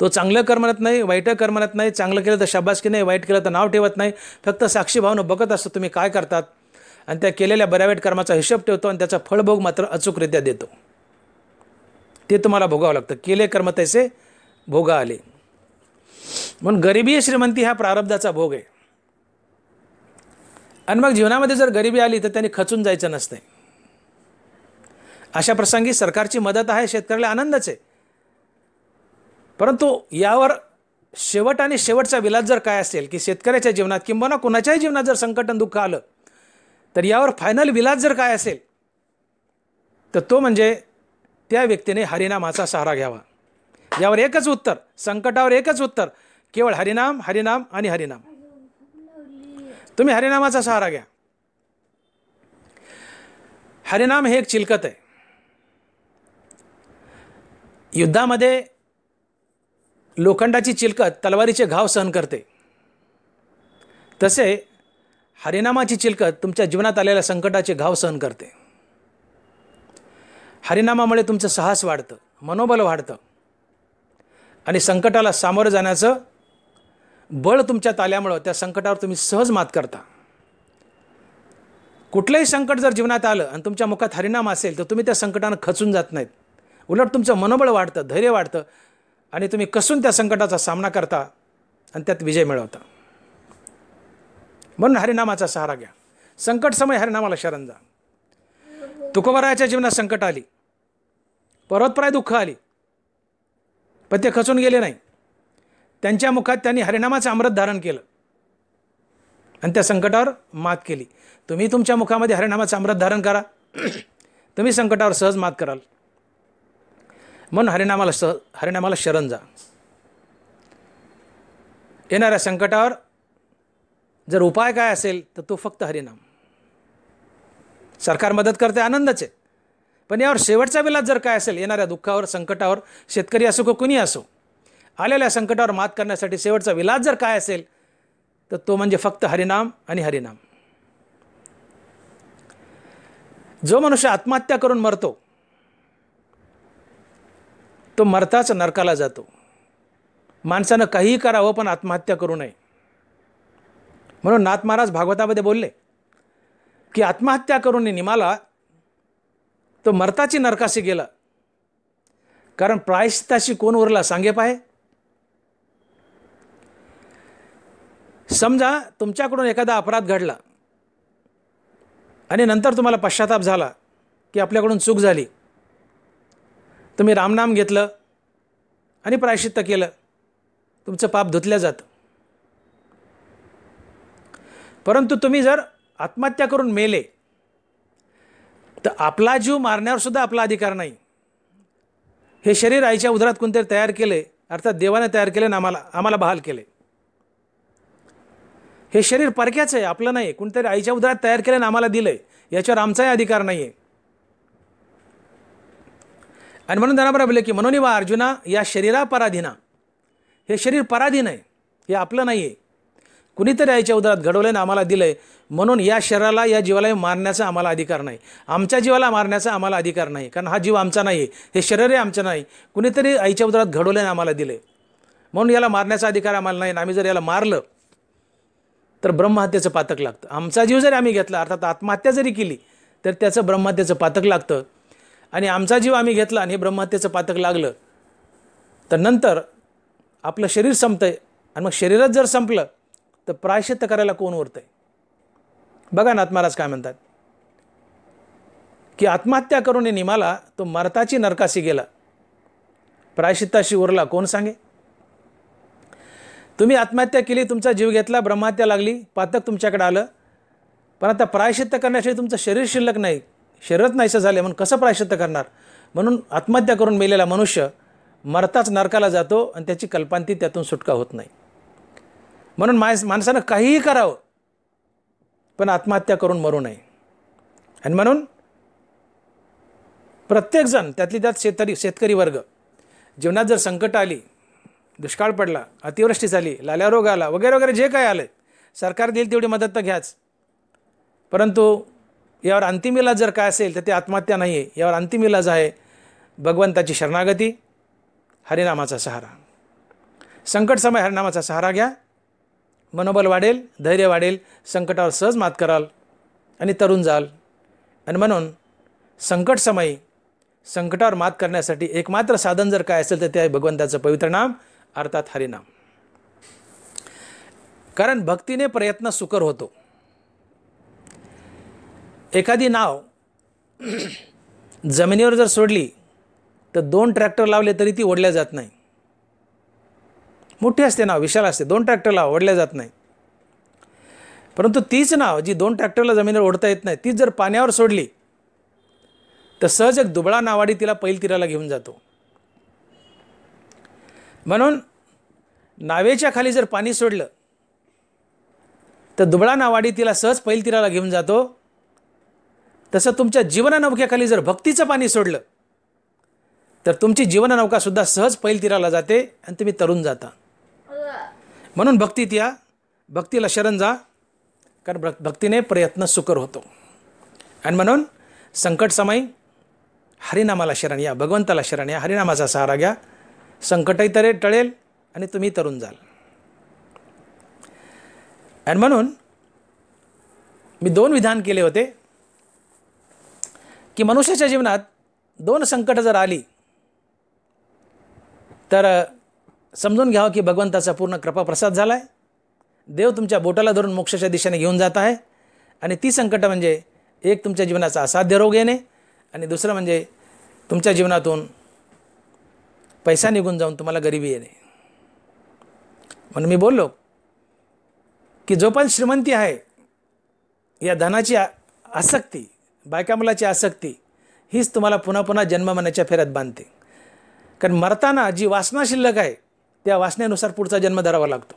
Speaker 1: तो चांगलं कर्म म्हणत नाही, वाईट कर्म म्हणत नाही, चांगलं केलं तर शाबासकी नाही, वाईट केलं तर नाव ठेवत नाही. फक्त साक्षी भावना बघत असतो तुम्ही काय करतात आणि त्या केलेल्या बऱ्या वाईट कर्माचा हिशोब ठेवतो आणि त्याचा फळभोग मात्र अचूकरित्या देतो. ते तुम्हाला भोगावं लागतं. केले कर्म तैसे भोगा आले. म्हणून गरिबी श्रीमंती हा प्रारब्धाचा भोग आहे. आणि मग जीवनामध्ये जर गरिबी आली तर त्यांनी खचून जायचं नसतं. अशा प्रसंगी सरकारची मदत आहे, शेतकऱ्याला आनंदच आहे. परंतु यावर शेवट आणि शेवटचा विलास जर काय असेल की शेतकऱ्याच्या जीवनात किंवा कुणाच्याही जीवनात जर संकट आणि दुःख आलं तर यावर फायनल विलास जर काय असेल तर तो म्हणजे त्या व्यक्तीने हरिनामाचा सहारा घ्यावा. यावर एकच उत्तर, संकटावर एकच उत्तर, केवळ हरिनाम, हरिनाम आणि हरिनाम. तुम्ही हरिनामाचा सहारा घ्या. हरिनाम हे एक चिलकत आहे. युद्धामध्ये लोखंडाची चिलकत तलवारीचे घाव सहन करते, तसे हरिनामाची चिलकत तुमच्या जीवनात आलेल्या संकटाचे घाव सहन करते. हरिनामामुळे तुमचं साहस वाढतं, मनोबल वाढतं आणि संकटाला सामोरं जाण्याचं बळ तुमच्यात आल्यामुळं त्या संकटावर तुम्ही सहज मात करता. कुठलंही संकट जर जीवनात आलं आणि तुमच्या मुखात हरिनाम असेल तर तुम्ही त्या संकटानं खचून जात नाहीत. उलट तुमचं मनोबळ वाढतं, धैर्य वाढतं आणि तुम्ही कसून त्या संकटाचा सामना करता आणि त्यात विजय मिळवता. म्हणून हरिनामाचा सहारा घ्या. संकट समय हरिनामाला शरण जा. तुकोबारायाच्या जीवनात संकट आली, पर्वतप्राय दुःख आली, पण ते खचून गेले नाही. त्यांच्या मुखात त्यांनी हरिनामाचं अमृत धारण केलं आणि त्या संकटावर मात केली. तुम्ही तुमच्या मुखामध्ये हरिनामाचं अमृत धारण करा, तुम्ही संकटावर सहज मात कराल. म्हणून हरिनामाला शरण जा. येणाऱ्या संकटावर जर उपाय काय असेल तर तो फक्त हरिनाम. सरकार मदत करते, आनंदच आहे, पण यावर शेवटचा विलास जर काय असेल, येणाऱ्या दुःखावर, संकटावर, शेतकरी असो की कुणी असो, आलेल्या संकटावर मात करण्यासाठी शेवटचा विलास जर काय असेल तर तो म्हणजे फक्त हरिनाम आणि हरिनाम. जो मनुष्य आत्महत्या करून मरतो तो मरताच नरकाला जातो. माणसानं काहीही करावं पण आत्महत्या करू नये. म्हणून नाथ महाराज भागवतामध्ये बोलले की आत्महत्या करून निमाला तो मरताची नरकाशी गेला, कारण प्रायश्चित्ताशी कोण उरला सांगे पाहे. समजा तुमच्याकडून एखादा अपराध घडला आणि नंतर तुम्हाला पश्चाताप झाला की आपल्याकडून चूक झाली, तुम्ही रामनाम घेतलं आणि प्रायश्चित्त केलं, तुमचं पाप धुतलं जातं. परंतु तुम्ही जर आत्महत्या करून मेले तर आपला जीव मारण्यावर सुद्धा आपला अधिकार नाही. हे शरीर आईच्या उदरात कोणतरी तयार केले, अर्थात देवाने तयार केले ना, आम्हाला बहाल केले. हे शरीर परक्याचं आहे, आपलं नाही. कोणतरी आईच्या उदरात तयार केले ना आम्हाला दिलंय, याच्यावर आमचाही अधिकार नाही आहे. आणि म्हणून त्यांना बोलले की म्हणून वा अर्जुना या शरीरा पराधीना, हे शरीर पराधीन आहे, हे आपलं नाही आहे. कुणीतरी आईच्या उदरात घडवलं ना आम्हाला दिलंय, म्हणून या शरीराला, या जीवाला मारण्याचा आम्हाला अधिकार नाही. आमच्या जीवाला मारण्याचा आम्हाला अधिकार नाही, कारण हा जीव आमचा नाही आहे, हे शरीर आमचं नाही. कुणीतरी आईच्या उदरात घडवलं ना आम्हाला दिले, म्हणून याला मारण्याचा अधिकार आम्हाला नाही. आम्ही जर याला मारलं तर ब्रह्महत्येचं पातक लागतं. आमचा जीव जरी आम्ही घेतला, अर्थात आत्महत्या जरी केली तर त्याचं ब्रह्महत्येचं पातक लागतं. आणि आमचा जीव आम्ही घेतला आणि हे ब्रह्महत्येचं पातक लागलं तर नंतर आपलं शरीर संपतंय. आणि मग शरीरच जर संपलं तर प्रायश्चित्त करायला कोण उरतंय. बघा नाथ महाराज काय म्हणतात की आत्महत्या करून निमाला तो मरताची नरकाशी गेला, प्रायश्चित्ताशी उरला कोण सांगे. तुम्ही आत्महत्या केली, तुमचा जीव घेतला, ब्रह्महत्या लागली, पातक तुमच्याकडे आलं, पण आता प्रायश्चित्त करण्यासाठी तुमचं शरीर शिल्लक नाही, शरीरच नाहीसं झाले, म्हणून कसं प्रायश्चित्त करणार. म्हणून आत्महत्या करून मेलेला मनुष्य मरताच नरकाला जातो आणि त्याची कल्पांती त्यातून सुटका होत नाही. म्हणून माणसानं काहीही करावं पण आत्महत्या करून मरू नये. आणि म्हणून प्रत्येकजण, त्यातली त्यात शेतकरी वर्ग, जीवनात जर संकट आली, दुष्काळ पडला, अतिवृष्टी झाली, लाल्या रोग आला, वगैरे वगैरे जे काय आलं, सरकार देईल तेवढी मदत तर घ्याच, परंतु यावर अंतिम इलाज जर काय असेल तर ते आत्महत्या नाही आहे. यावर अंतिम इलाज आहे भगवंताची शरणागती, हरिनामाचा सहारा. संकट समय हरिनामाचा सहारा घ्या, मनोबल वाढेल, धैर्य वाढेल, संकटावर सहज मात कराल आणि तरुण जाल. आणि म्हणून संकट समयी संकटावर मात करण्यासाठी एकमात्र साधन जर काय असेल तर ते आहे भगवंताचं पवित्र नाम, अर्थात हरिनाम. कारण भक्तीने प्रयत्न सुकर होतो. एखादी नाव जमिनीवर जर सोडली तर 2 ट्रॅक्टर लावले तरी ती ओढल्या जात नाही. मोठी असते नाव, विशाल असते, 2 ट्रॅक्टर लाव ओढल्या जात नाही. परंतु तीच नाव जी 2 ट्रॅक्टरला जमिनीवर ओढता येत नाही, तीच जर पाण्यावर सोडली तर सहज एक दुबळा नावाडी तिला पैल तीराला घेऊन जातो. म्हणून नावेच्या खाली जर पाणी सोडलं तर दुबळा नावाडी तिला सहज पैल तीराला घेऊन जातो. तसं तुमच्या जीवननौक्याखाली जर भक्तीचं पाणी सोडलं तर तुमची जीवननौकासुद्धा सहज पैल तीराला जाते आणि तुम्ही तरून जाता. म्हणून भक्तीत या, भक्तीला शरण जा, कारण भक्तीने प्रयत्न सुकर होतो. आणि म्हणून संकट समय हरिनामाला शरण या, भगवंताला शरण या, हरिनामाचा सहारा घ्या. संकटही टळेल आणि तुम्ही तरून जाल. आणि म्हणून मी 2 विधान केले होते की मनुष्याच्या जीवनात 2 संकट जर आली तर समजून घ्यावं की भगवंताचा पूर्ण कृपाप्रसाद झाला आहे. देव तुमच्या बोटाला धरून मोक्षाच्या दिशेने घेऊन जात आहे. आणि ती संकट म्हणजे एक तुमच्या जीवनाचा असाध्य रोग येणे आणि दुसरं म्हणजे तुमच्या जीवनातून पैसा निघून जाऊन तुम्हाला गरिबी येणे. म्हणून मी बोललो की जोपर्यंत श्रीमंती आहे, या धनाची आसक्ती, बायका मुलाची आसक्ती हीच तुम्हाला पुन्हा पुन्हा जन्म मरणाच्या फेऱ्यात बांधते. कारण मरताना जी वासना शिल्लक आहे त्या वासनेनुसार पुढचा जन्म धरावा लागतो.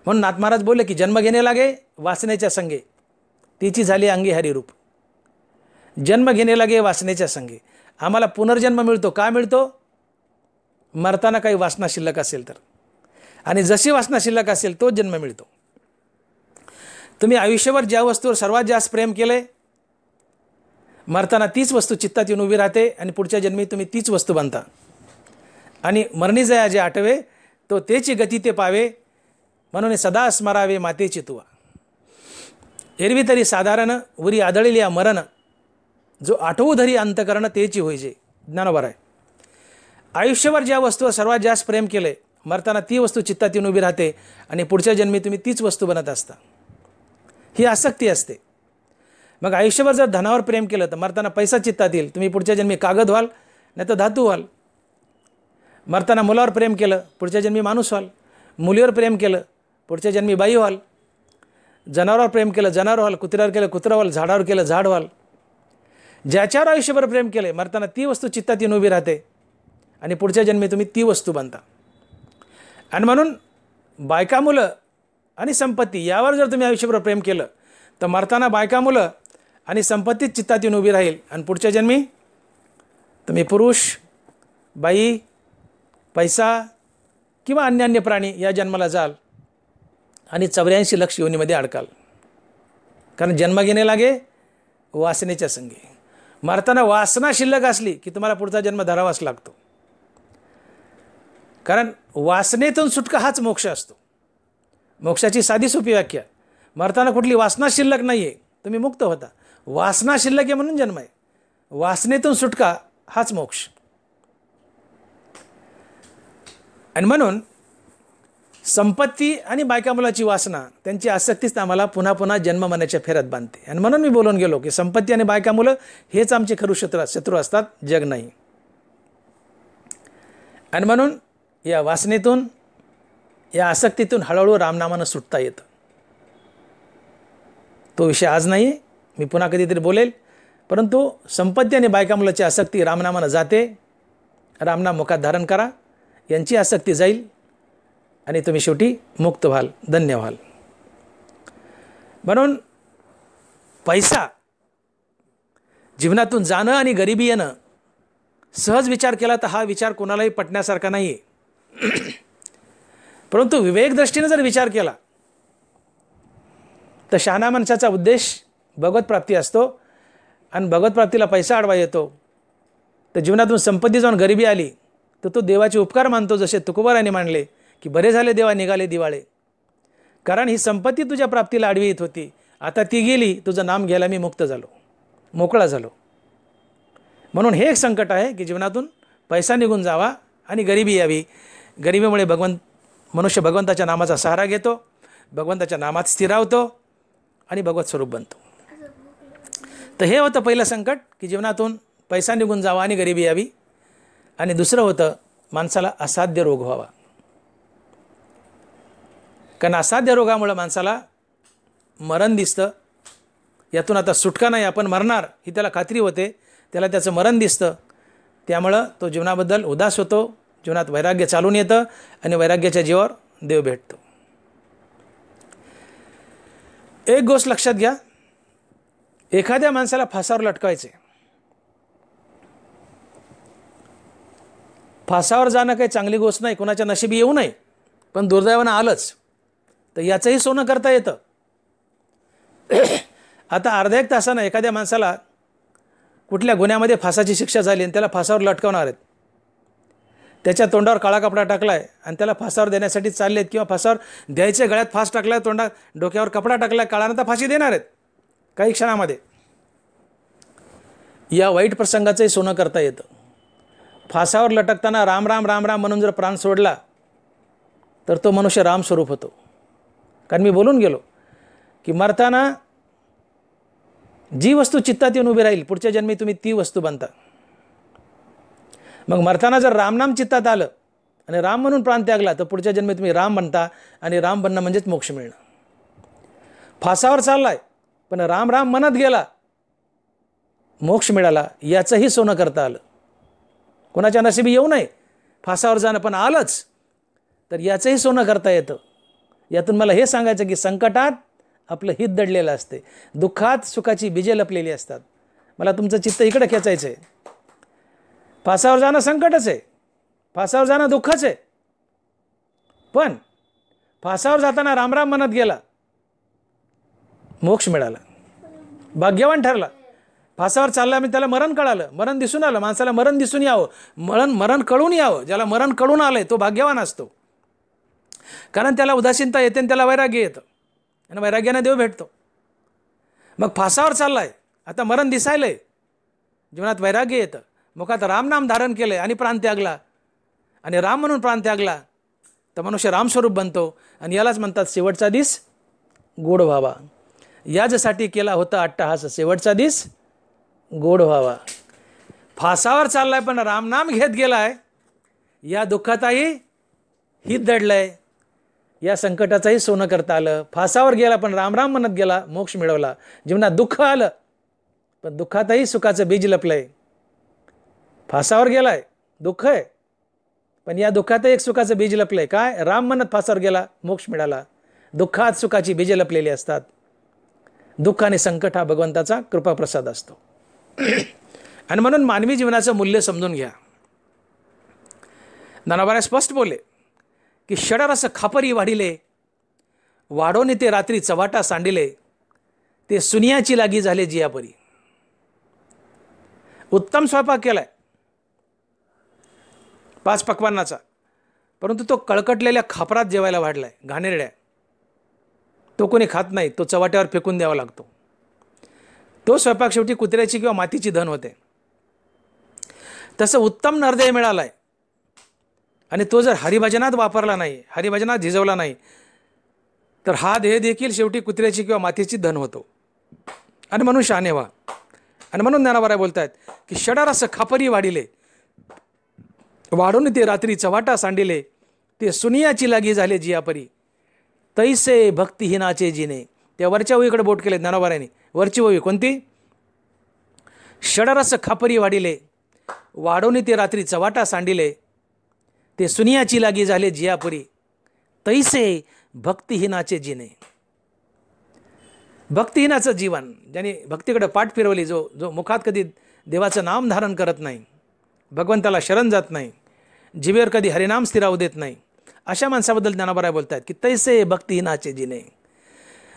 Speaker 1: म्हणून नाथ महाराज बोलले की जन्म घेणे लागे वासनेच्या संगे, तिची झाली अंगी हरिरूप. जन्म घेणे लागे वासनेच्या संगे. आम्हाला पुनर्जन्म मिळतो. का मिळतो? मरताना काही वासना शिल्लक असेल तर, आणि जशी वासना शिल्लक असेल तोच जन्म मिळतो. तुम्ही आयुष्यभर ज्या वस्तूवर सर्वात जास्त प्रेम केले, मरताना तीच वस्तू चित्तात येऊन उभी राहते आणि पुढच्या जन्मी तुम्ही तीच वस्तू बनता. आणि मरणी जया जे आठवे तो तेची गती ते पावे, म्हणून सदा स्मरावे मातेची तुवा. एरवी तरी साधारण उरी आदळील या मरण, जो आठवू धरी अंतकरण तेची होईजे. ज्ञानोबर आहे. आयुष्यभर ज्या वस्तूवर सर्वात जास्त प्रेम केले, मरताना ती वस्तू चित्तात येऊन उभी राहते आणि पुढच्या जन्मी तुम्ही तीच वस्तू बनत असता. ही आसक्ती असते. मग आयुष्यभर जर धनावर प्रेम केलं तर मरताना पैसा चित्तात येईल, तुम्ही पुढच्या जन्मी कागद व्हाल, नाही तर धातू व्हाल. मरताना मुलावर प्रेम केलं, पुढच्या जन्मी माणूस व्हाल. मुलीवर प्रेम केलं, पुढच्या जन्मी बाई व्हाल. जनावरावर प्रेम केलं, जनावर व्हाल. कुत्र्यावर केलं, कुत्रा व्हाल. झाडावर केलं, झाड व्हाल. ज्याच्यावर आयुष्यभर प्रेम केले, मरताना ती वस्तू चित्तात येऊन उभी राहते आणि पुढच्या जन्मी तुम्ही ती वस्तू बनता. आणि म्हणून बायका मुलं आणि संपत्ती यावर जर तुम्ही आयुष्यभर प्रेम केलं तर मरताना बायका मुलं आणि संपत्तीच चित्तात येऊन उभी राहील आणि पुढच्या जन्मी तुम्ही पुरुष, बाई, पैसा किंवा अन्य प्राणी या जन्माला जाल आणि 84 लक्ष योनीमध्ये अडकाल. कारण जन्म घेणे लागे वासनेच्या संगे. मरताना वासना शिल्लक असली की तुम्हाला पुढचा जन्म धरावाच लागतो. कारण वासनेतून सुटका हाच मोक्ष असतो. मोक्षाची साधी सोपी व्याख्या, मरताना कुठली वासना शिल्लक नाही आहे, तुम्ही मुक्त होता. वासना शिल्लक आहे म्हणून जन्म आहे. वासनेतून सुटका हाच मोक्ष. आणि म्हणून संपत्ती आणि बायका मुलाची वासना, त्यांची आसक्तीच आम्हाला पुन्हा पुन्हा जन्म मरणाच्या फेऱ्यात बांधते. आणि म्हणून मी बोलून गेलो की संपत्ती आणि बायका मुलं हेच आमचे खरू शत्रू असतात, जग नाही. आणि म्हणून या वासनेतून, या आसक्तीतून हळूहळू रामनामानं सुटता येतं. तो विषय आज नाही, मी पुन्हा कधीतरी बोलेल. परंतु संपत्ती आणि बायका मुलाची आसक्ती रामनामानं जाते. रामनाम मुखात धारण करा, यांची आसक्ती जाईल आणि तुम्ही शेवटी मुक्त व्हाल, धन्य व्हाल. म्हणून पैसा जीवनातून जाणं आणि गरिबी येणं सहज विचार केला तर हा विचार कोणालाही पटण्यासारखा नाही आहे. परंतु विवेक दृष्टीने जर विचार केला तर शहाणा माणसाचा उद्देश भगवत प्राप्ती असतो. आणि भगवत प्राप्तीला पैसा अडवा येतो तर जीवनातून संपत्ती जाऊन गरिबी आली तर तो देवाचे उपकार मानतो. जसे तुकोबाराने मानले की बरे झाले देवा निघाले दिवाळे. कारण ही संपत्ती तुझ्या प्राप्तीला आडवी येत होती, आता ती गेली, तुझं नाम घ्यायला मी मुक्त झालो, मोकळा झालो. म्हणून हे एक संकट आहे की जीवनातून पैसा निघून जावा आणि गरिबी यावी. गरिबीमुळे मनुष्य भगवंताच्या नामाचा सहारा घेतो, भगवंताच्या नामात स्थिरावतो आणि भगवत स्वरूप बनतो. तर हे होतं पहिलं संकट की जीवनातून पैसा निघून जावा आणि गरिबी यावी. आणि दुसरं होतं माणसाला असाध्य रोग व्हावा. कारण असाध्य रोगामुळे माणसाला मरण दिसतं. यातून आता सुटका नाही, आपण मरणार ही त्याला खात्री होते. त्याला त्याचं मरण दिसतं. त्यामुळं तो जीवनाबद्दल उदास होतो, जीवनात वैराग्य चालून येतं आणि वैराग्याच्या जीवावर देव भेटतो. एक गोष्ट लक्षात घ्या, एखाद्या माणसाला फासावर लटकायचे, फासावर जाणं काही चांगली गोष्ट नाही, कोणाच्या नशिबी येऊ नये, पण दुर्दैवानं आलंच तर याचंही सोनं करता येतं. आता अर्ध्या एक तासानं एखाद्या माणसाला कुठल्या गुन्ह्यामध्ये फासाची शिक्षा झाली आणि त्याला फासावर लटकवणार आहेत, त्याच्या तोंडावर काळा कपडा टाकलाय आणि त्याला फासावर देण्यासाठी चाललेत, किंवा फासावर द्यायचे, गळ्यात फास टाकलाय, तोंडात डोक्यावर कपडा टाकलाय, काळानंतर फाशी देणार आहेत काही क्षणामध्ये. या वाईट प्रसंगाचंही सोनं करता येतं. फासावर लटकताना राम राम राम राम म्हणून जर प्राण सोडला तर तो मनुष्य राम स्वरूप होतो. कारण मी बोलून गेलो की मरताना जी वस्तू चित्तात येऊन उभी राहील, पुढच्या जन्मी तुम्ही ती वस्तू बनता. मग मरताना जर रामनाम चित्तात आलं आणि राम म्हणून प्राण त्यागला तर पुढच्या जन्मी तुम्ही राम बनता, आणि राम बनणं म्हणजेच मोक्ष मिळणं. फासावर चाललाय पण राम राम म्हणत गेला, मोक्ष मिळाला, याचंही सोनं करता आलं. कोणाच्या नशिबी येऊ नये फासावर जाणं, पण आलंच तर याचंही सोनं करता येतं. यातून मला हे सांगायचं की संकटात आपलं हित दडलेलं असते, दुःखात सुखाची बीजे लपलेली असतात. मला तुमचं चित्त इकडे खेचायचं आहे. फासावर जाणं संकटच आहे, फासावर जाणं दुःखच आहे, पण फासावर जाताना रामराम म्हणत गेला, मोक्ष मिळाला, भाग्यवान ठरला. फासावर चालला मी, त्याला मरण कळालं, मरण दिसून आलं. माणसाला मरण दिसून यावं, मरण कळून यावं. ज्याला मरण कळून आलंय तो भाग्यवान असतो, कारण त्याला उदासीनता येते आणि त्याला वैराग्य येतं आणि वैराग्याने देव भेटतो. मग फासावर चाललाय, आता मरण दिसायलंय, जीवनात वैराग्य येतं, मुखात रामनाम धारण केलंय आणि प्राण त्यागला, आणि राम म्हणून प्राण त्यागला तर मनुष्य रामस्वरूप बनतो. आणि यालाच म्हणतात शेवटचा दिस गोड व्हावा. याच्यासाठी केला होता अट्टहास, शेवटचा दिस गोड व्हावा. फासावर चाललाय पण रामनाम घेत गेलाय, या दुःखातही हित दडलंय, या संकटाचंही सोनं करता आलं. फासावर गेला पण रामराम म्हणत गेला, मोक्ष मिळवला. जीवनात दुःख आलं पण दुःखातही सुखाचं बीज लपलंय. फासावर गेलाय, दुःख आहे, पण या दुःखात एक सुखाचं बीज लपलंय. काय? राम म्हणत फासावर गेला, मोक्ष मिळाला. दुःखात सुखाची बीजे लपलेली असतात. दुःख आणि संकट हा भगवंताचा कृपाप्रसाद असतो. आणि म्हणून मानवी जीवनाचं मूल्य समजून घ्या. ज्ञानोबा स्पष्ट बोलले की षडरस खापरी वाढिले, वाढोनी ते रात्री चव्हाटा सांडिले, ते सुनियाची लागी झाले जियापरी. उत्तम स्वयंपाक केलाय 5 पक्वान्नाचा, परंतु तो कळकटलेल्या खापरात जेवायला वाढलाय, घाणेरड्या. तो कोणी खात नाही, तो चव्हाट्यावर फेकून द्यावा लागतो. तो स्वयंपाक शेवटी कुत्र्याची किंवा मातीची धन होते. तसं उत्तम नरदेह मिळालाय आणि तो जर हरिभजनात वापरला नाही, हरिभजनात झिजवला नाही, तर हा देह देखील शेवटी कुत्र्याची किंवा मातीची धन होतो. आणि म्हणून शहाणे व्हा. आणि म्हणून ज्ञानोबा बोलतायत की षडरस खापरी वाढिले, वाढून ते रात्री चव्हाटा सांडिले, ते सुनियाची लागी झाले जियापरी, तैसे भक्तिहीनाचे जिने. त्या वरच्या ओळीकडे बोट केले ज्ञानोबारांनी. वरची ओळी कोणती? षडरस खापरी वाढिले, वाढोनी ते रात्री चव्हाटा सांडिले, ते सुनियाची लागी झाले जियापुरी, तैसे भक्तिहीनाचे जिने. भक्तिहीनाचं जीवन, ज्याने भक्तीकडे पाठ फिरवली, जो मुखात कधी देवाचं नाम धारण करत नाही, भगवंताला शरण जात नाही, जिभेवर कधी हरिनाम स्थिरावू देत नाही, अशा माणसाबद्दल ज्ञानोबा बोलतात की तैसे भक्तिहीनाचे जिने.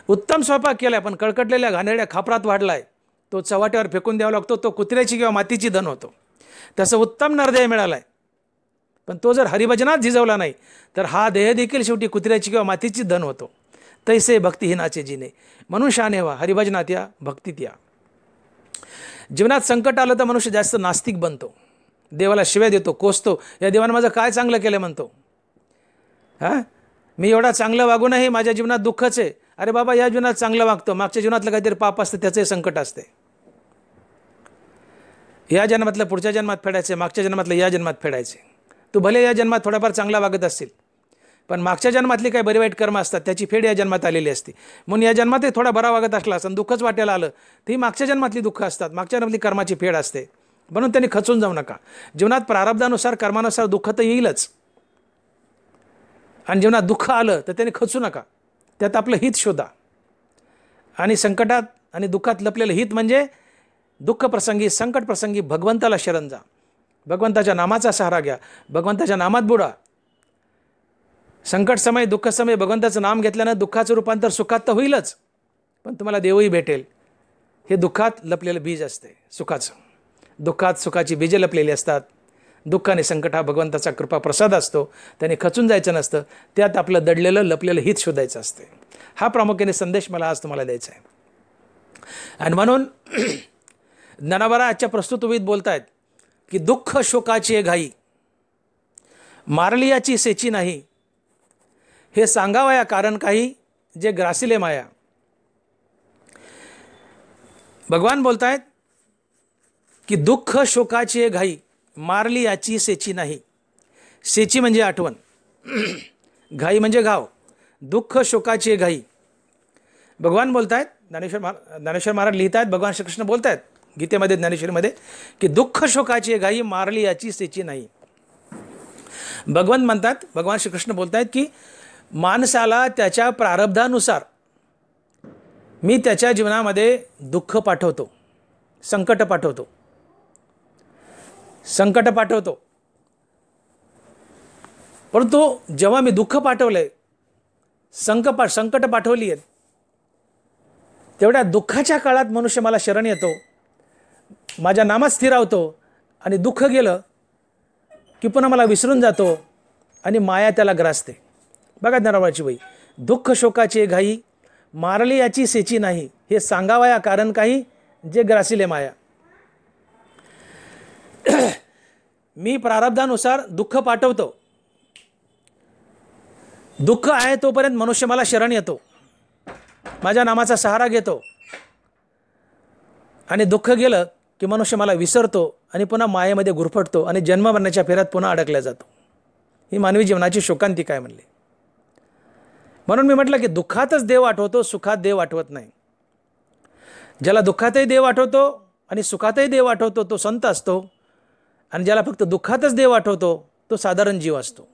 Speaker 1: उत्तम स्वयंपाक केलाय पण कळकटलेल्या घाणेरड्या खापरात वाढलाय, तो चव्हाट्यावर फेकून द्यावा लागतो, तो कुत्र्याची किंवा मातीची धन होतो. तसं उत्तम नरदेह मिळालाय, पण तो जर हरिभजनात झिजवला नाही तर हा देह देखील शेवटी कुत्र्याची किंवा मातीची धन होतो. तैसे भक्तिहीनाचे जिने. म्हणून शहाणे व्हा, हरिभजनात या, भक्तीत या. जीवनात संकट आलं तर मनुष्य जास्त नास्तिक बनतो, देवाला शिव्या देतो, कोसतो, या देवानं माझं काय चांगलं केलं म्हणतो. मी एवढा चांगलं वागूनही माझ्या जीवनात दुःखच आहे. अरे बाबा, या जीवनात चांगलं वागतो, मागच्या जीवनातलं काहीतरी पाप असतं, त्याचंही संकट असते. या जन्मातलं पुढच्या जन्मात फेडायचे, मागच्या जन्मातलं या जन्मात फेडायचे. तू भले या जन्मात थोडाफार चांगला वागत असतील, पण मागच्या जन्मातली काही बरी वाईट कर्म असतात, त्याची फेड या जन्मात आलेली असते. म्हणून या जन्मातही थोडा बरा वागत असला असं दुःखच वाटायला आलं, ती मागच्या जन्मातली दुःख असतात, मागच्या जन्मातली कर्माची फेड असते. म्हणून त्यांनी खचून जाऊ नका. जीवनात प्रारब्धानुसार कर्मानुसार दुःख तर येईलच, आणि जीवनात दुःख आलं तर त्याने खचू नका. त्यात आपलं हित शोधा. आणि संकटात आणि दुःखात लपलेलं हित म्हणजे दुःख प्रसंगी, संकट प्रसंगी भगवंताला शरण जा, भगवंताच्या नामाचा सहारा घ्या, भगवंताच्या नामात बुडा. संकट समय, दुःख समय भगवंताचं नाम घेतल्यानं दुःखाचं रूपांतर सुखात तर होईलच, पण तुम्हाला देवही भेटेल. हे दुःखात लपलेलं बीज असते सुखाचं. दुःखात सुखाची बीजे लपलेली असतात. दुःख आणि संकट हा भगवंताचा कृपा प्रसाद असतो. त्याने खचून जायचं नसतं. त्यात आपलं दडलेलं लपलेलं हित शोधायचं असते. हा प्रामुख्याने संदेश मला आज तुम्हाला द्यायचा आहे. आणि म्हणून ज्ञानोबा आजच्या प्रस्तुतविधीत बोलतायत की दुःख शोकाची घाई मारली याची सेची नाही, हे सांगावया कारण काही जे ग्रासिले माया. भगवान बोलतायत की दुःख शोकाची घाई मारली याची सेची नाही. सेची म्हणजे आठवण, घाई म्हणजे घाव. दुःख शोकाची घाई. भगवान बोलतायत, ज्ञानेश्वर महाराज लिहित आहेत, भगवान श्रीकृष्ण बोलत आहेत गीतेमध्ये, ज्ञानेश्वरीमध्ये, की दुःख शोकाची घाई मारली याची सेची नाही. भगवंत म्हणतात, भगवान श्रीकृष्ण बोलत आहेत की माणसाला त्याच्या प्रारब्धानुसार मी त्याच्या जीवनामध्ये दुःख पाठवतो, संकट पाठवतो, संकट पाठवतो. परंतु जेव्हा मी दुःख पाठवलंय, संकट पाठवली आहेत, तेवढ्या दुःखाच्या काळात मनुष्य मला शरण येतो, माझ्या नामात स्थिरावतो, आणि दुःख गेलं की पुन्हा मला विसरून जातो आणि माया त्याला ग्रासते. बघा ज्ञानोबाची बाई, दुःख शोकाची घाई मारली याची सेची नाही, हे सांगावया कारण काही जे ग्रासिले माया. मी प्रारब्धानुसार दुःख पाठवतो. दुःख आहे तोपर्यंत मनुष्य मला शरण येतो, माझ्या नामाचा सहारा घेतो, आणि दुःख गेलं की मनुष्य मला विसरतो आणि पुन्हा मायेमध्ये गुरफटतो आणि जन्म मरण्याच्या फेऱ्यात पुन्हा अडकल्या जातो. ही मानवी जीवनाची शोकांतिका आहे म्हणली. म्हणून मी म्हटलं की दुःखातच देव आठवतो, सुखात देव आठवत नाही. ज्याला दुःखातही देव आठवतो आणि सुखातही देव आठवतो तो संत असतो, आणि ज्याला फक्त दुःखातच देव आठवतो तो साधारण जीव असतो.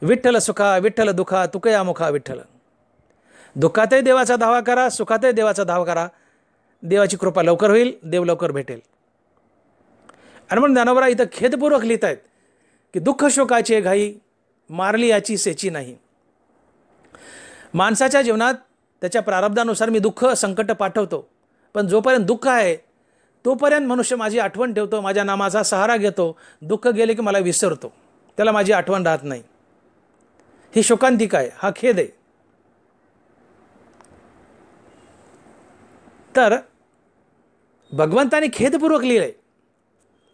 Speaker 1: विठ्ठल सुखा विठ्ठल दुखा तुकया मुखा विठ्ठल. दुःखातही देवाचा धावा करा, सुखातही देवाचा धावा करा, देवाची कृपा लवकर होईल, देव लवकर भेटेल. आणि म्हणून ज्ञानोबा इथं खेदपूर्वक लिहित आहेत की दुःख शोकाची घाई मारली याची सेची नाही. माणसाच्या जीवनात त्याच्या प्रारब्धानुसार मी दुःख संकट पाठवतो, पण जोपर्यंत दुःख आहे तोपर्यंत मनुष्य माझी आठवण ठेवतो, माझ्या नामाचा सहारा घेतो. दुःख गेले की मला विसरतो, त्याला माझी आठवण राहत नाही. ही शोकांतिका आहे, हा खेद आहे. तर भगवंताने खेदपूर्वक लिहिलंय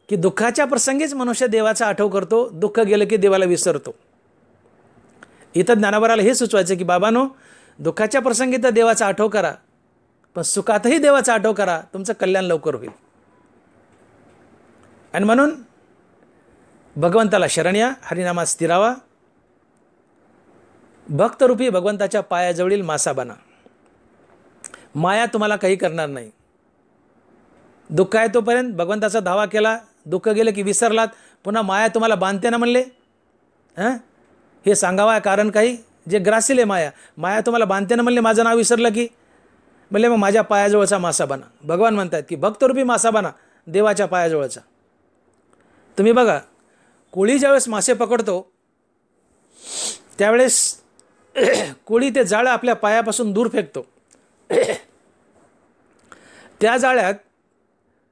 Speaker 1: की दुःखाच्या प्रसंगीच मनुष्य देवाचा आठव करतो, दुःख गेलं की देवाला विसरतो. इथं ज्ञानोबाला हे सुचवायचं की बाबांनो, दुःखाच्या प्रसंगी तर देवाचा आठव करा, पण सुखातही देवाचा आठव करा, तुमचं कल्याण लवकर होईल. आणि म्हणून भगवंताला शरण या, हरिनामात स्थिरावा, भक्तरूपी भगवंताच्या पायाजवळील मासा बना. माया तुम्हाला काही करणार नाही. दुःख आहे तोपर्यंत भगवंताचा धावा केला, दुःख गेलं की विसरलात, पुन्हा माया तुम्हाला बांधते ना म्हणले. हे सांगावा कारण काही जे ग्रासिले माया. माया तुम्हाला बांधते ना म्हणले, माझं नाव विसरलं की म्हणले मग माझ्या पायाजवळचा मासा बना. भगवान म्हणतात की भक्तरूपी मासा बना, देवाच्या पायाजवळचा. तुम्ही बघा, कोळी ज्यावेळेस मासे पकडतो त्यावेळेस कोळी ते जाळं आपल्या पायापासून दूर फेकतो. त्या जाळ्यात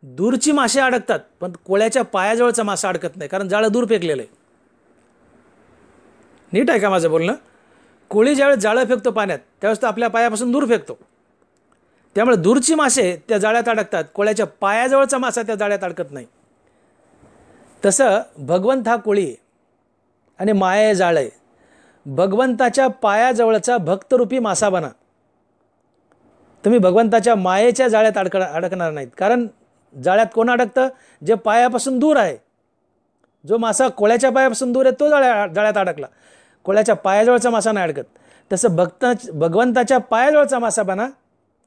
Speaker 1: दूरची मासे अडकतात, पण कोळ्याच्या पायाजवळचा मासा अडकत नाही, कारण जाळं दूर फेकलेलं आहे. नीट आहे का माझं बोलणं? कोळी ज्यावेळेस जाळं फेकतो पाण्यात त्यावेळेस तो आपल्या पायापासून दूर फेकतो. त्यामुळे दूरची मासे त्या जाळ्यात अडकतात, कोळ्याच्या पायाजवळचा मासा त्या जाळ्यात अडकत नाही. तसं भगवंत हा कोळी आहे आणि माया हे जाळं आहे. भगवंताच्या पायाजवळचा भक्तरूपी मासा बना. तुम्ही भगवंताच्या मायेच्या जाळ्यात अडकणार नाहीत, कारण जाळ्यात कोण अडकतं? जे पायापासून दूर आहे. जो मासा कोळ्याच्या पायापासून दूर आहे तो जाळ्यात अडकला, कोळ्याच्या पायाजवळचा मासा नाही अडकत. तसं भगवंताच्या पायाजवळचा मासा बना,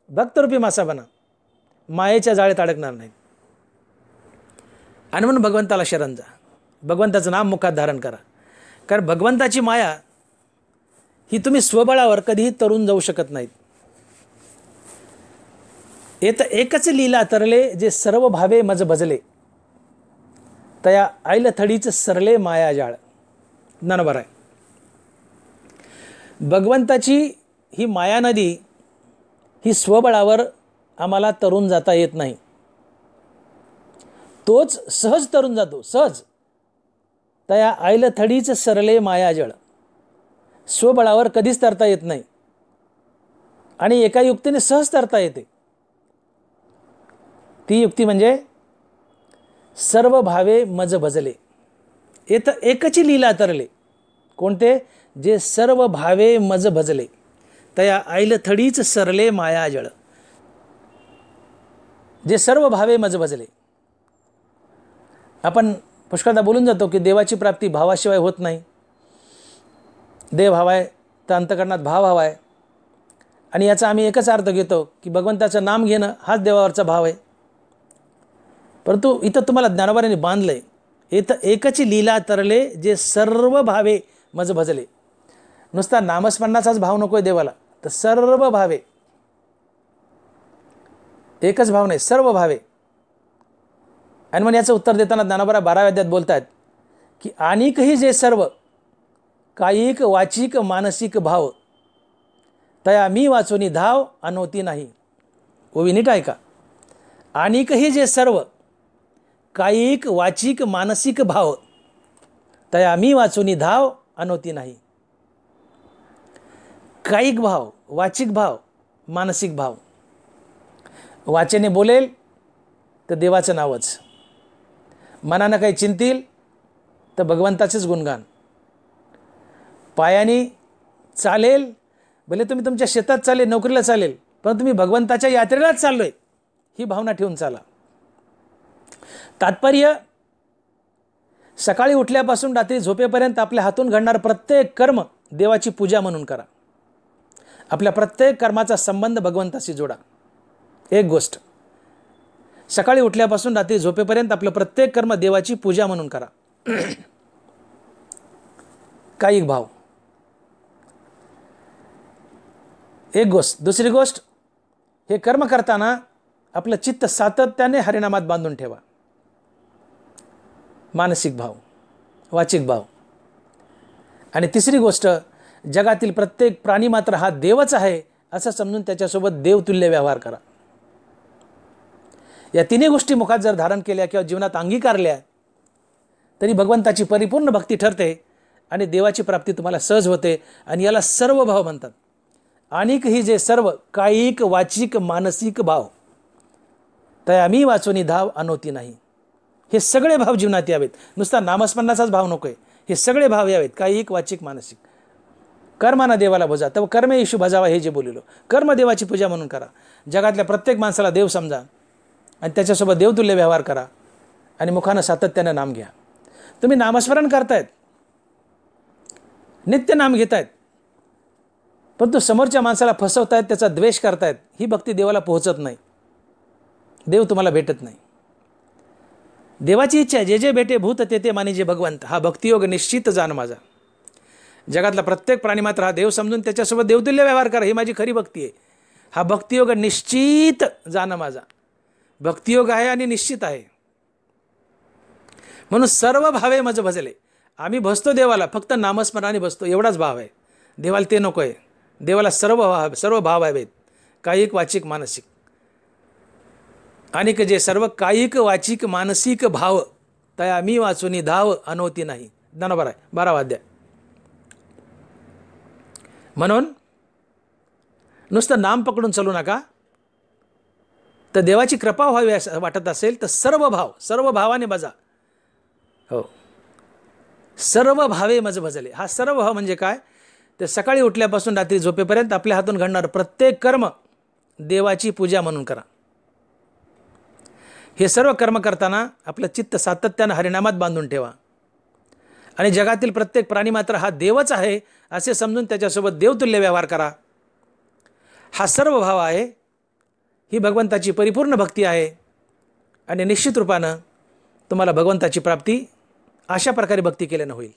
Speaker 1: भक्तरूपी मासा बना, मायेच्या जाळ्यात अडकणार नाही. आणि म्हणून भगवंताला शरण जा, भगवंताचं नाम मुखात धारण करा. कारण भगवंताची माया ही तुम्ही स्वबळावर कधीही तरून जाऊ शकत नाहीत. येत एकच लीला तरले जे सर्व भावे मज भजले, तया आईल थडीच सरले माया जाळ. बरं आहे. भगवंताची ही माया नदी ही स्वबळावर आम्हाला तरून जाता येत नाही. तोच सहज तरून जातो, सहज. तया आईल थडीच सरले माया जळ. स्वबळावर कधीच तरता येत नाही आणि एका युक्तीने सहज तरता येते. ती युक्ती म्हणजे सर्व भावे मज भजले. येत एकची लीला तरले. कोणते? जे सर्व भावे मज भजले, तया आईल थडीच सरले माया जळ. जे सर्व भावे मज भजले. आपण पुष्कळदा बोलून जातो की देवाची प्राप्ती भावाशिवाय होत नाही. देव हवा आहे तर अंतकरणात भाव हवा आहे. आणि याचा आम्ही एकच अर्थ घेतो की भगवंताचं नाम घेणं हाच देवावरचा भाव आहे. परंतु इथं तुम्हाला ज्ञानोबाने बांधलंय, इथं एकची लीला तरले जे सर्व भावे मज भजले. नुसता नामस्मरणाचाच भाव नको आहे देवाला, तर सर्व भावे, एकच भाव नाही, सर्व भावे. आणि मग याचं उत्तर देताना ज्ञानोबा 12व्या अध्यायात बोलतात की आणिकही जे सर्व कायिक वाचिक मानसिक भाव, तया मी वाचोनी धाव अनोती नाही. ओवी नीट ऐका. आणिकही जे सर्व कायिक वाचिक मानसिक भाव, तया मी वाचोनी धाव अनोती नाही. कायिक भाव, वाचिक भाव, मानसिक भाव. वाचेने बोलेल तर देवाचं नावच, मनानं काही चिंतील तर भगवंताचेच गुणगान. पायाने चालेल, भले तुम्ही तुमच्या शेतात चालेल, नोकरीला चालेल, पण तुम्ही भगवंताच्या यात्रेलाच चाललोय ही भावना ठेवून चाला. तात्पर्य, सकाळी उठल्यापासून रात्री झोपेपर्यंत आपल्या हातून घडणारं प्रत्येक कर्म देवाची पूजा म्हणून करा. आपल्या प्रत्येक कर्माचा संबंध भगवंताशी जोडा. एक गोष्ट, सकाळी उठल्यापासून रात्री झोपेपर्यंत आपलं प्रत्येक कर्म देवाची पूजा म्हणून करा. कायिक भाव. एक गोष्ट. दुसरी गोष्ट, हे कर्म करताना आपलं चित्त सातत्याने हरिनामात बांधून ठेवा. मानसिक भाव, वाचिक भाव. आणि तिसरी गोष्ट, जगातील प्रत्येक प्राणी मात्र हा देवच आहे असं समजून त्याच्यासोबत देवतुल्य व्यवहार करा. या तिन्ही गोष्टी मुखात जर धारण केल्या किंवा जीवनात अंगीकारल्या तरी भगवंताची परिपूर्ण भक्ती ठरते आणि देवाची प्राप्ती तुम्हाला सहज होते. आणि याला सर्व भाव म्हणतात. आणिक ही जे सर्व कायिक वाचिक मानसिक भाव, तया मी वाचोनी धाव अनोती नाही. हे सगळे भाव जीवनात यावेत. नुसता नामस्मरणाचाच भाव नको आहे, हे सगळे भाव यावेत. कायिक वाचिक मानसिक. कर्माना देवाला भजा, तर कर्मे येशू भजावा हे जे बोललो. कर्म देवाची पूजा म्हणून करा. जगातल्या प्रत्येक माणसाला देव समजा आणि त्याच्यासोबत देवतुल्य व्यवहार करा. आणि मुखानं सातत्यानं नाम घ्या. तुम्ही नामस्मरण करतायत, नित्य नाम घेतायत, परंतु समोरच्या माणसाला फसवतायत, त्याचा द्वेष करतायत, ही भक्ती देवाला पोहोचत नाही. देव तुम्हाला भेटत नाही. देवाची इच्छा आहे, जे जे भेटे भूत ते ते मानी जे भगवंत. हा भक्तियोग निश्चित जाण माझा. जगातला प्रत्येक प्राणी मात्र हा देव समजून त्याच्यासोबत देवतुल्य व्यवहार करा, ही माझी खरी भक्ती आहे. हा भक्तियोग निश्चित जाणं माझा. भक्तियोग आहे आणि निश्चित आहे. म्हणून सर्व भावे मज भजले. आम्ही भजतो देवाला, फक्त नामस्मरणाने भजतो एवढाच भाव आहे. देवाला ते नको आहे. देवाला सर्व भाव आहेत, कायिक वाचिक मानसिक. आणि जे सर्व कायिक वाचिक मानसिक भाव, तया मी वाचूनी धाव अनोती नाही. बरोबर आहे. 12वा अध्याय. म्हणून नुसतं नाम पकडून चालू नका. तर देवाची कृपा व्हावी असं वाटत असेल तर सर्व भावाने बजा. हो, सर्व भावे मज भजले. हा सर्व भाव म्हणजे काय? तर सकाळी उठल्यापासून रात्री झोपेपर्यंत आपल्या हातून घडणारं प्रत्येक कर्म देवाची पूजा म्हणून करा. हे सर्व कर्म करताना आपलं चित्त सातत्यानं हरिनामात बांधून ठेवा. आणि जगातील प्रत्येक प्राणी मात्र हा देवच आहे असे समजून त्याच्यासोबत देवतुल्य व्यवहार करा. हा सर्व भाव आहे. ही भगवंताची परिपूर्ण भक्ती आहे. आणि निश्चित रूपानं तुम्हाला भगवंताची प्राप्ती अशा प्रकारे भक्ती केल्यानं होईल.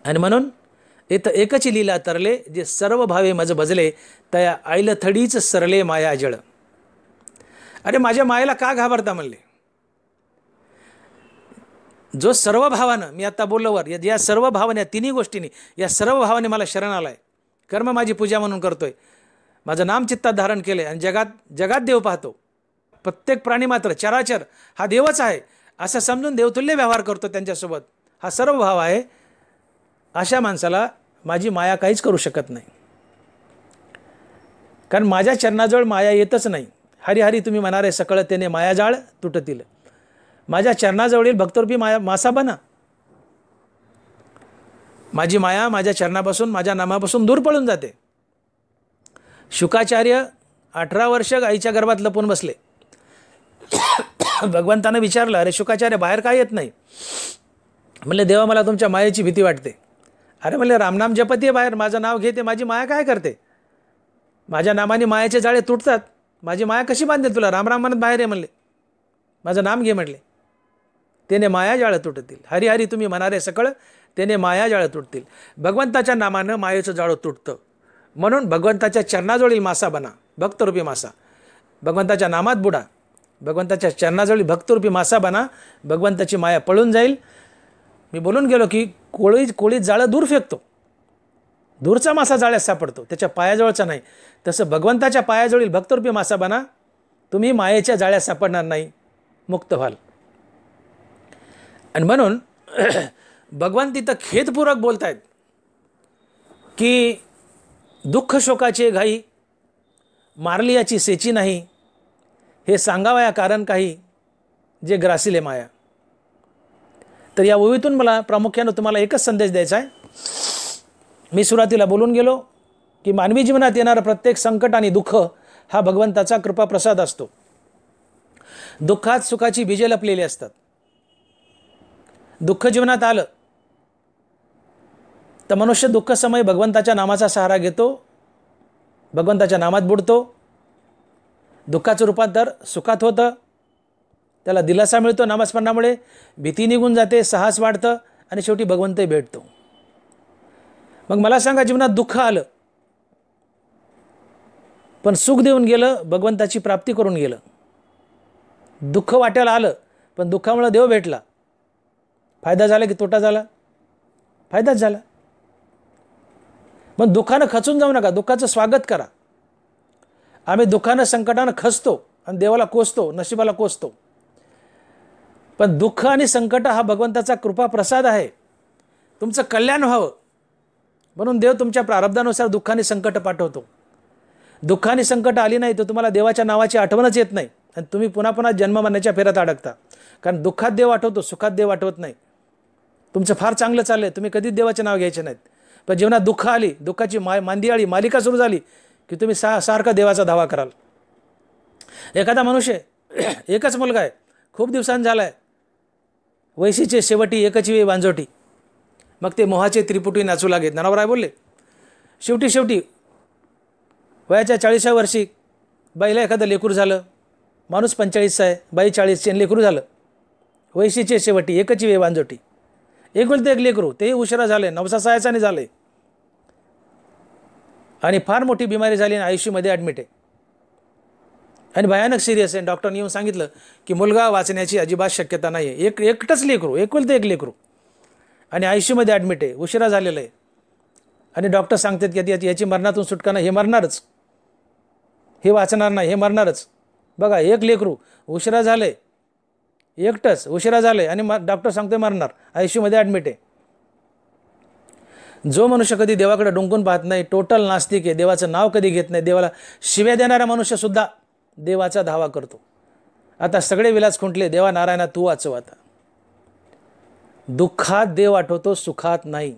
Speaker 1: आणि म्हणून इथं एकची लीला तरले, जे सर्व भावे मज भजले, तया आईल थडीच सरले माया जळ. अरे माझ्या मायेला का घाबरता म्हणले. जो सर्व भावानं, मी आता बोललो वर, या सर्व भावाने, या तिन्ही गोष्टींनी, या सर्व भावाने मला शरण आलाय, कर्म माझी पूजा म्हणून करतोय, माझं नाम चित्तात धारण केलंय आणि जगात देव पाहतो, प्रत्येक प्राणी मात्र चराचर हा देवच आहे असं समजून देवतुल्य व्यवहार करतो त्यांच्यासोबत, हा सर्व भाव आहे, अशा माणसाला माझी माया काहीच करू शकत नाही. कारण माझ्या चरणाजवळ माया येतच नाही. हरी हरी तुम्ही म्हणारे सकळ तेने मायाजाळ तुटतील. माझ्या चरणाजवळील भक्तरूपी मासा बना. माझी माया माझ्या चरणापासून, माझ्या नामापासून दूर पळून जाते. शुकाचार्य 18 वर्ष आईच्या गर्भात लपून बसले. भगवंतानं विचारलं, अरे शुकाचार्य बाहेर काय येत नाही? म्हणले, देवा मला तुमच्या मायेची भीती वाटते. अरे म्हणले, रामनाम जपती आहे बाहेर, माझं नाव घेते, माझी माया काय करते? माझ्या नामाने मायाचे जाळे तुटतात, माझी माया कशी बांधेल तुला? राम राम म्हणत बाहेर आहे म्हणले, माझं नाम घे म्हटले, त्याने माया जाळं तुटतील. हरी हरी तुम्ही म्हणारे सकळ त्याने माया जाळं तुटतील. भगवंताच्या नामानं मायेचं जाळं तुटतं. म्हणून भगवंताच्या चरणाजवळील मासा बना, भक्तरूपी मासा. भगवंताच्या नामात बुडा, भगवंताच्या चरणाजवळील भक्तरूपी मासा बना, भगवंताची माया पळून जाईल. मी बोलून गेलो की कोळीत जाळं दूर फेकतो, दूरचा मासा जाळ्यात सापडतो, त्याच्या पायाजवळचा नाही. तसं भगवंताच्या पायाजवळील भक्तरूपी मासा बना, तुम्ही मायेच्या जाळ्यात सापडणार नाही, मुक्त व्हाल. आणि म्हणून भगवान तिथं खेदपूर्वक बोलत आहेत की दुःख शोकाचे घाई मारली याची सेची नाही, हे सांगावया कारण काही जे ग्रासिले माया. तर या ओवीतून मला प्रामुख्यानं तुम्हाला एकच संदेश द्यायचा आहे. मी सुरुवातीला बोलून गेलो की मानवी जीवनात येणारं प्रत्येक संकट आणि दुःख हा भगवंताचा कृपाप्रसाद असतो. दुःखात सुखाची बीजे लपलेली असतात. दुःख जीवनात आलं तर मनुष्य दुःख समय भगवंताच्या नामाचा सहारा घेतो, भगवंताच्या नामात बुडतो. दुःखाचं रूपांतर सुखात होतं, त्याला दिलासा मिळतो नामस्मरणामुळे, भीती निघून जाते, साहस वाढतं आणि शेवटी भगवंतही भेटतो. मग मला सांगा, जीवनात दुःख आलं पण सुख देऊन गेलं, भगवंताची प्राप्ती करून गेलं. दुःख वाट्याला आलं पण दुःखामुळे देव भेटला, फायदा झाला की तोटा झाला? फायदाच झाला. मग दुःखानं खचून जाऊ नका, दुःखाचं स्वागत करा. आम्ही दुःखानं संकटानं खचतो आणि देवाला कोसतो, नशिबाला कोसतो. पण दुःख आणि संकट हा भगवंताचा कृपा प्रसाद आहे, तुमचं कल्याण व्हावं म्हणून देव तुमच्या प्रारब्धानुसार दुःखाने संकट पाठवतो. दुःखाने संकट आली नाही तर तुम्हाला देवाच्या नावाची आठवणच येत नाही आणि तुम्ही पुन्हा पुन्हा जन्ममरणाच्या फेऱ्यात अडकता. कारण दुःखात देव आठवतो, सुखात देव आठवत नाही. तुमचं फार चांगलं चाललंय, तुम्ही कधीच देवाचे नाव घ्यायचे नाहीत. पण जीवनात दुःख आली, दुःखाची मांदियाळी मालिका सुरू झाली की तुम्ही सारखा देवाचा धावा कराल. एखादा मनुष्य, एकच मुलगा आहे, खूप दिवसांनी झाला आहे, वैशीचे शेवटी एकची वे वांजोटी. मग ते मोहाचे त्रिपुटी नाचू लागे. ज्ञानोबराय बोलले, शेवटी वयाच्या 40व्या वर्षी बाईला एखादं लेकरू झालं. माणूस 45 आहे, बाई 40ची आणि लेकरू झालं. वैशीचे शेवटी एकची वे वांजोटी. एक लेकरू, तेही उशिरा झाले, 9 सायाचाने झाले आणि फार मोठी बिमारी झाली आणि आयुष्यामध्ये ॲडमिट आहे आणि भयानक सिरियस आहे. डॉक्टरने येऊन सांगितलं की मुलगा वाचण्याची अजिबात शक्यता नाही आहे. एकटंच लेकरू, एक लेकरू आणि आयुष्यामध्ये ॲडमिट आहे, उशिरा झालेलं आहे. आणि डॉक्टर सांगतात की याची मरणातून सुटका नाही, हे मरणारच, हे वाचणार नाही, हे मरणारच. बघा, एक लेकरू उशिरा झाले, एकटंच उशिरा झाले आणि डॉक्टर सांगतोय मरणार, आयुष्यामध्ये ॲडमिट आहे. जो मनुष्य कधी देवाकडे डोंकून पाहत नाही, टोटल नास्तिक आहे, देवाचं नाव कधी घेत नाही, देवाला शिव्या देणारा मनुष्यसुद्धा देवाचा धावा करतो. आता सगळे विलास खुंटले, देवा नारायणा तू वाचव. आता दुःखात देव आठवतो, सुखात नाही.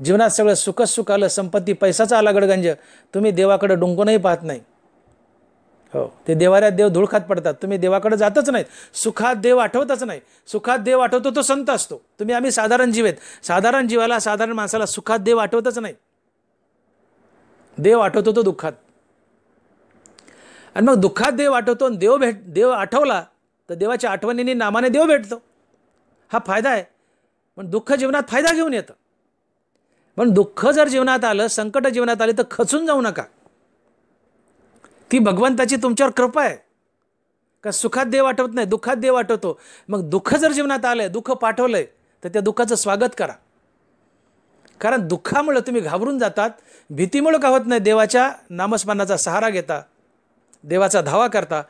Speaker 1: जीवनात सगळं सुखच सुख आलं, संपत्ती पैसाचा आला गडगंज, तुम्ही देवाकडे डोंकूनही पाहत नाही. हो, ते देवाऱ्यात देव धूळ खात पडतात, तुम्ही देवाकडे जातच नाहीत. सुखात देव आठवतच नाही. सुखात देव आठवतो तो संत असतो. आम्ही साधारण जीव आहेत, साधारण जीवाला, साधारण माणसाला सुखात देव आठवतच नाही. देव आठवतो तो दुःखात. आणि मग दुःखात देव आठवतो, देव आठवला तर देवाच्या आठवणीने नामाने देव भेटतो, हा फायदा आहे. पण दुःख जीवनात फायदा घेऊन येतं. पण दुःख जर जीवनात आलं, संकट जीवनात आले, तर खचून जाऊ नका. ती भगवंताची तुमच्यावर कृपा आहे. का सुखात देव आठवत नाही, दुःखात देव आठवतो. मग दुःख जर जीवनात आलंय, दुःख पाठवलंय, तर त्या दुःखाचं स्वागत करा. कारण दुःखामुळे तुम्ही घाबरून जातात, भीतीमुळे का होत नाही, देवाच्या नामस्मरणाचा सहारा घेता, देवाचा धावा करता,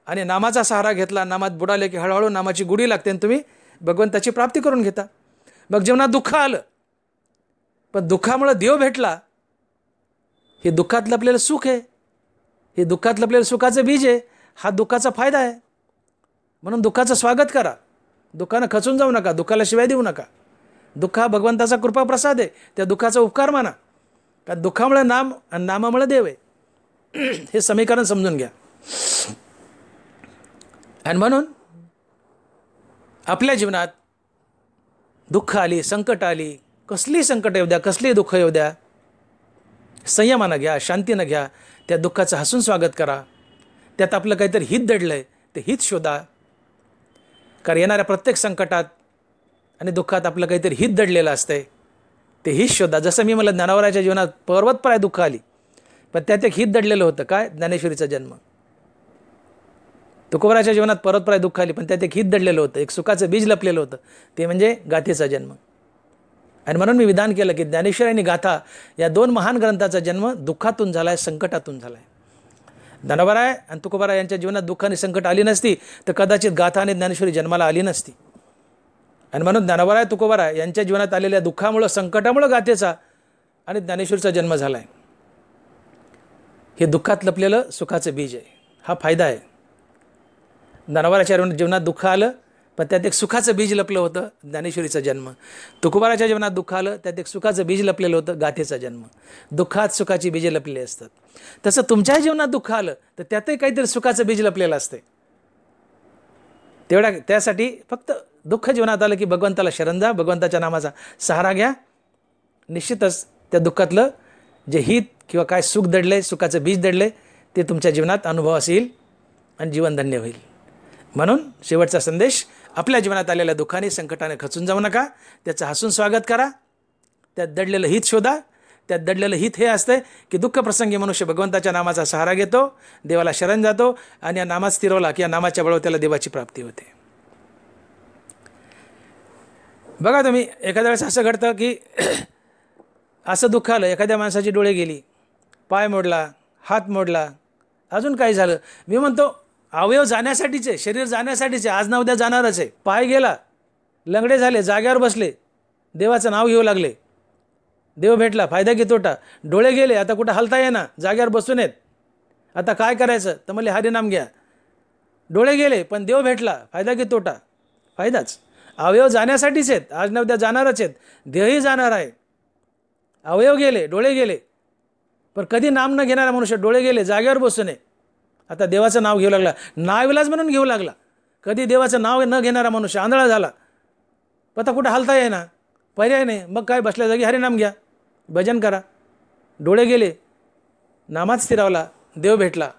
Speaker 1: आणि नामाचा सहारा घेतला, नामात बुडाले की हळूहळू नामाची गुढी लागते आणि तुम्ही भगवंताची प्राप्ती करून घेता. मग जीवनात दुःख आलं, पण दुःखामुळे देव भेटला, हे दुःखात लपलेलं सुख आहे, हे दुःखात लपलेलं सुखाचं बीज आहे, हा दुःखाचा फायदा आहे. म्हणून दुःखाचं स्वागत करा, दुःखानं खचून जाऊ नका, दुःखाला शिवाय देऊ नका. दुःख हा भगवंताचा कृपा प्रसाद आहे, त्या दुःखाचा उपकार माना. कारण दुःखामुळे नाम आणि नामामुळे देव आहे. हे समीकरण समजून घ्या. आणि म्हणून आपल्या जीवनात दुःख आली, संकट आली, कसली संकट येऊ द्या, कसली दुःख येऊ द्या, संयमानं घ्या, शांतीनं घ्या. त्या दुःखाचं हसून स्वागत करा. त्यात आपलं काहीतरी हित दडलं आहे, ते हित शोधा. कारण येणाऱ्या प्रत्येक संकटात आणि दुःखात आपलं काहीतरी हित दडलेलं असतंय, ते हित शोधा. जसं मी मला ज्ञानावराच्या जीवनात पर्वतप्राय दुःख आली, पण त्यात एक हित दडलेलं होतं, काय? ज्ञानेश्वरीचा जन्म. तुकोबराच्या जीवनात पर्वतप्राय दुःख आली, पण त्यात एक हित दडलेलं होतं, एक सुखाचं बीज लपलेलं होतं, ते म्हणजे गाथेचा जन्म. आणि म्हणून मी विधान केलं की ज्ञानेश्वरी आणि गाथा या दोन महान ग्रंथाचा जन्म दुःखातून झाला आहे, संकटातून झाला आहे. ज्ञानोबराय आणि तुकोबराय यांच्या जीवनात दुःख आणि संकट आली नसती, तर कदाचित गाथा आणि ज्ञानेश्वरी जन्माला आली नसती. आणि म्हणून ज्ञानोबराय तुकोबराय यांच्या जीवनात आलेल्या दुःखामुळं, संकटामुळं गाथेचा आणि ज्ञानेश्वरीचा जन्म झाला आहे. हे दुःखात लपलेलं सुखाचं बीज आहे, हा फायदा आहे. ज्ञानोबराच्या जीवनात दुःख आलं, पण त्यात एक सुखाचं बीज लपलं होतं, ज्ञानेश्वरीचा जन्म. तुकोबाराच्या जीवनात दुःख आलं, त्यात एक सुखाचं बीज लपलेलं होतं, गाथेचा जन्म. दुःखात सुखाची बीजे लपलेली असतात. तसं तुमच्या जीवनात दुःख आलं, तर त्यातही काहीतरी सुखाचं बीज लपलेलं असते. त्यासाठी फक्त दुःख जीवनात आलं की भगवंताला शरण जा, भगवंताच्या नामाचा सहारा घ्या. निश्चितच त्या दुःखातलं जे हित किंवा काय सुख दडले, सुखाचं बीज दडले, ते तुमच्या जीवनात अनुभवास येईल आणि जीवन धन्य होईल. म्हणून शेवटचा संदेश, आपल्या जीवनात आलेल्या दुःखाने, संकटाने खचून जाऊ नका, त्याचं हसून स्वागत करा. त्यात दडलेलं हित शोधा. त्यात दडलेलं हित हे असतं की दुःख प्रसंगी मनुष्य भगवंताच्या नामाचा सहारा घेतो, देवाला शरण जातो, आणि या नामात स्थिरवला की या नामाच्या बळावर त्याला देवाची प्राप्ती होते. बघा तुम्ही, एखाद्या वेळेस असं घडतं की असं दुःख आलं, एखाद्या माणसाची डोळे गेली, पाय मोडला, हात मोडला, अजून काही झालं. मी म्हणतो अवयव जाण्यासाठीच आहे, शरीर जाण्यासाठीच आहे, आज ना उद्या जाणारच आहे. पाय गेला, लंगडे झाले, जाग्यावर बसले, देवाचं नाव घेऊ लागले, देव भेटला, फायदा की तोटा. डोळे गेले, आता कुठं हलता येईना, जाग्यावर बसून आहेत, आता काय करायचं? तर म्हणले हरिनाम घ्या. डोळे गेले, पण देव भेटला, फायदा की तोटा? फायदाच. अवयव जाण्यासाठीच आहेत, आज ना उद्या जाणारच आहेत, देहही जाणार आहे. अवयव गेले, डोळे गेले, पण कधी नाम न घेणारा मनुष्य, डोळे गेले, जाग्यावर बसून आहे, आता देवाचं नाव घेऊ लागला, नाविलाज म्हणून घेऊ लागला. कधी देवाचं नाव न घेणारा मनुष्य आंधळा झाला, आता कुठं हलता येईना, पर्याय नाही, मग काय? बसल्या जागी हरिनाम घ्या, भजन करा. डोळे गेले, नामात स्थिरावला, देव भेटला,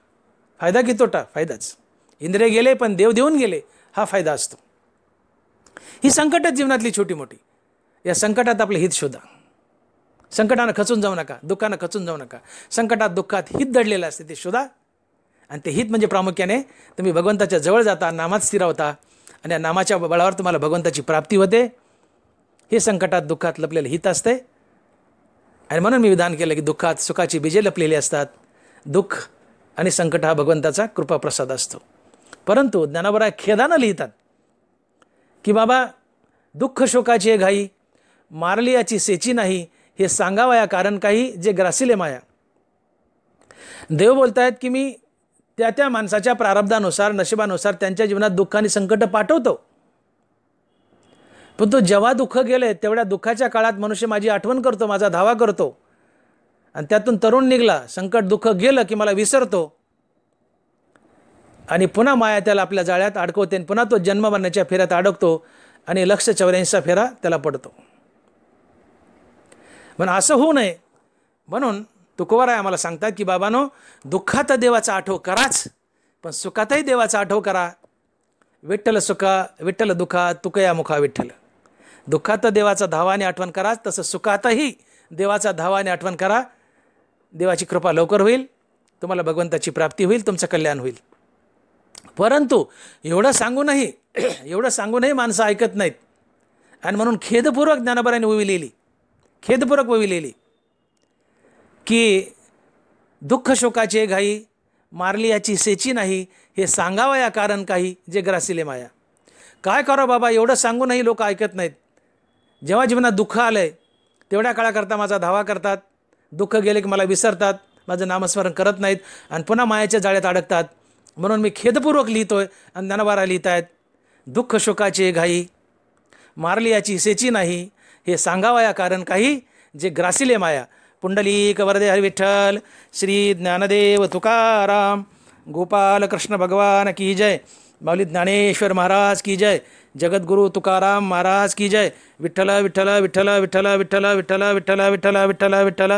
Speaker 1: फायदा की तोटा? फायदाच. इंद्रिय गेले, पण देव देऊन गेले, हा फायदा असतो. ही संकटच जीवनातली छोटी मोठी. या संकटात आपलं हित शोधा. संकटानं खचून जाऊ नका, दुःखानं खचून जाऊ नका. संकटात, दुःखात हित दडलेलं असते, ते शोधा. आणि ते हित म्हणजे प्रामुख्याने तुम्ही भगवंताच्या जवळ जाता, नामात स्थिरावता, आणि या नामाच्या बळावर तुम्हाला भगवंताची प्राप्ती होते. हे संकटात, दुःखात लपलेलं हित असते. आणि म्हणून मी विधान केलं की दुःखात सुखाची बीजे लपलेली असतात. दुःख आणि संकट हा भगवंताचा कृपाप्रसाद असतो. परंतु ज्ञानोबराय खेदानं लिहितात की बाबा, दुःख शोकाची घाई, मारली याची सेची नाही, हे सांगावया कारण काही, जे ग्रासिले माया. देव बोलतायत की मी त्या त्या माणसाच्या प्रारब्धानुसार, नशिबानुसार त्यांच्या जीवनात दुःख आणि संकट पाठवतो. पण तो जेव्हा दुःख गेले, तेवढ्या दुःखाच्या काळात मनुष्य माझी आठवण करतो, माझा धावा करतो, आणि त्यातून तरुण निघला, संकट दुःख गेलं की मला विसरतो, आणि पुन्हा माया त्याला आपल्या जाळ्यात अडकवते, आणि पुन्हा तो जन्म मरण्याच्या फेऱ्यात अडकतो, आणि 184 फेरा त्याला पडतो. म्हणून असं होऊ नये. म्हणून तुकोबाराय आम्हाला सांगतात की बाबांनो, दुःखात देवाचा आठव कराच, पण सुखातही देवाचा आठव करा. विठ्ठल सुखा विठ्ठल दुखा तुकया मुखा विठ्ठल. दुःखात देवाचा धावाने आठवण करा, तसं सुखातही देवाचा धावाने आठवण करा. देवाची कृपा लवकर होईल, तुम्हाला भगवंताची प्राप्ती होईल, तुमचं कल्याण होईल. परंतु एवढं सांगूनही माणसं ऐकत नाहीत. आणि म्हणून खेदपूर्वक ज्ञानोबारांनी ओवी लिहिली की दुःख शोकाचे घाई मारली याची सेची नाही, हे सांगावं या कारण काही जे ग्रासिले माया. काय करो बाबा, एवढं सांगूनही लोक ऐकत नाहीत. जेव्हा जीवनात दुःख आलंय तेवढ्या काळाकरता माझा धावा करतात, दुःख गेले की मला विसरतात, माझं नामस्मरण करत नाहीत आणि पुन्हा मायाच्या जाळ्यात अडकतात. म्हणून मी खेदपूर्वक लिहितोय आणि ज्ञानोबा लिहित आहेत, दुःख शोकाचे घाई मारली याची सेची नाही, हे सांगावं या कारण काही जे ग्रासिले माया. पुंडलिक वरदे हरी विठ्ठल. श्री ज्ञानदेव तुकाराम. गोपाल कृष्ण भगवान की जय. माऊली ज्ञानेश्वर महाराज की जय. जगद्गुरु तुकाराम महाराज की जय. विठ्ठल विठ्ठल विठ्ठल विठ्ठल विठ्ठल विठ्ठल विठ्ठल विठ्ठल विठ्ठल विठ्ठल.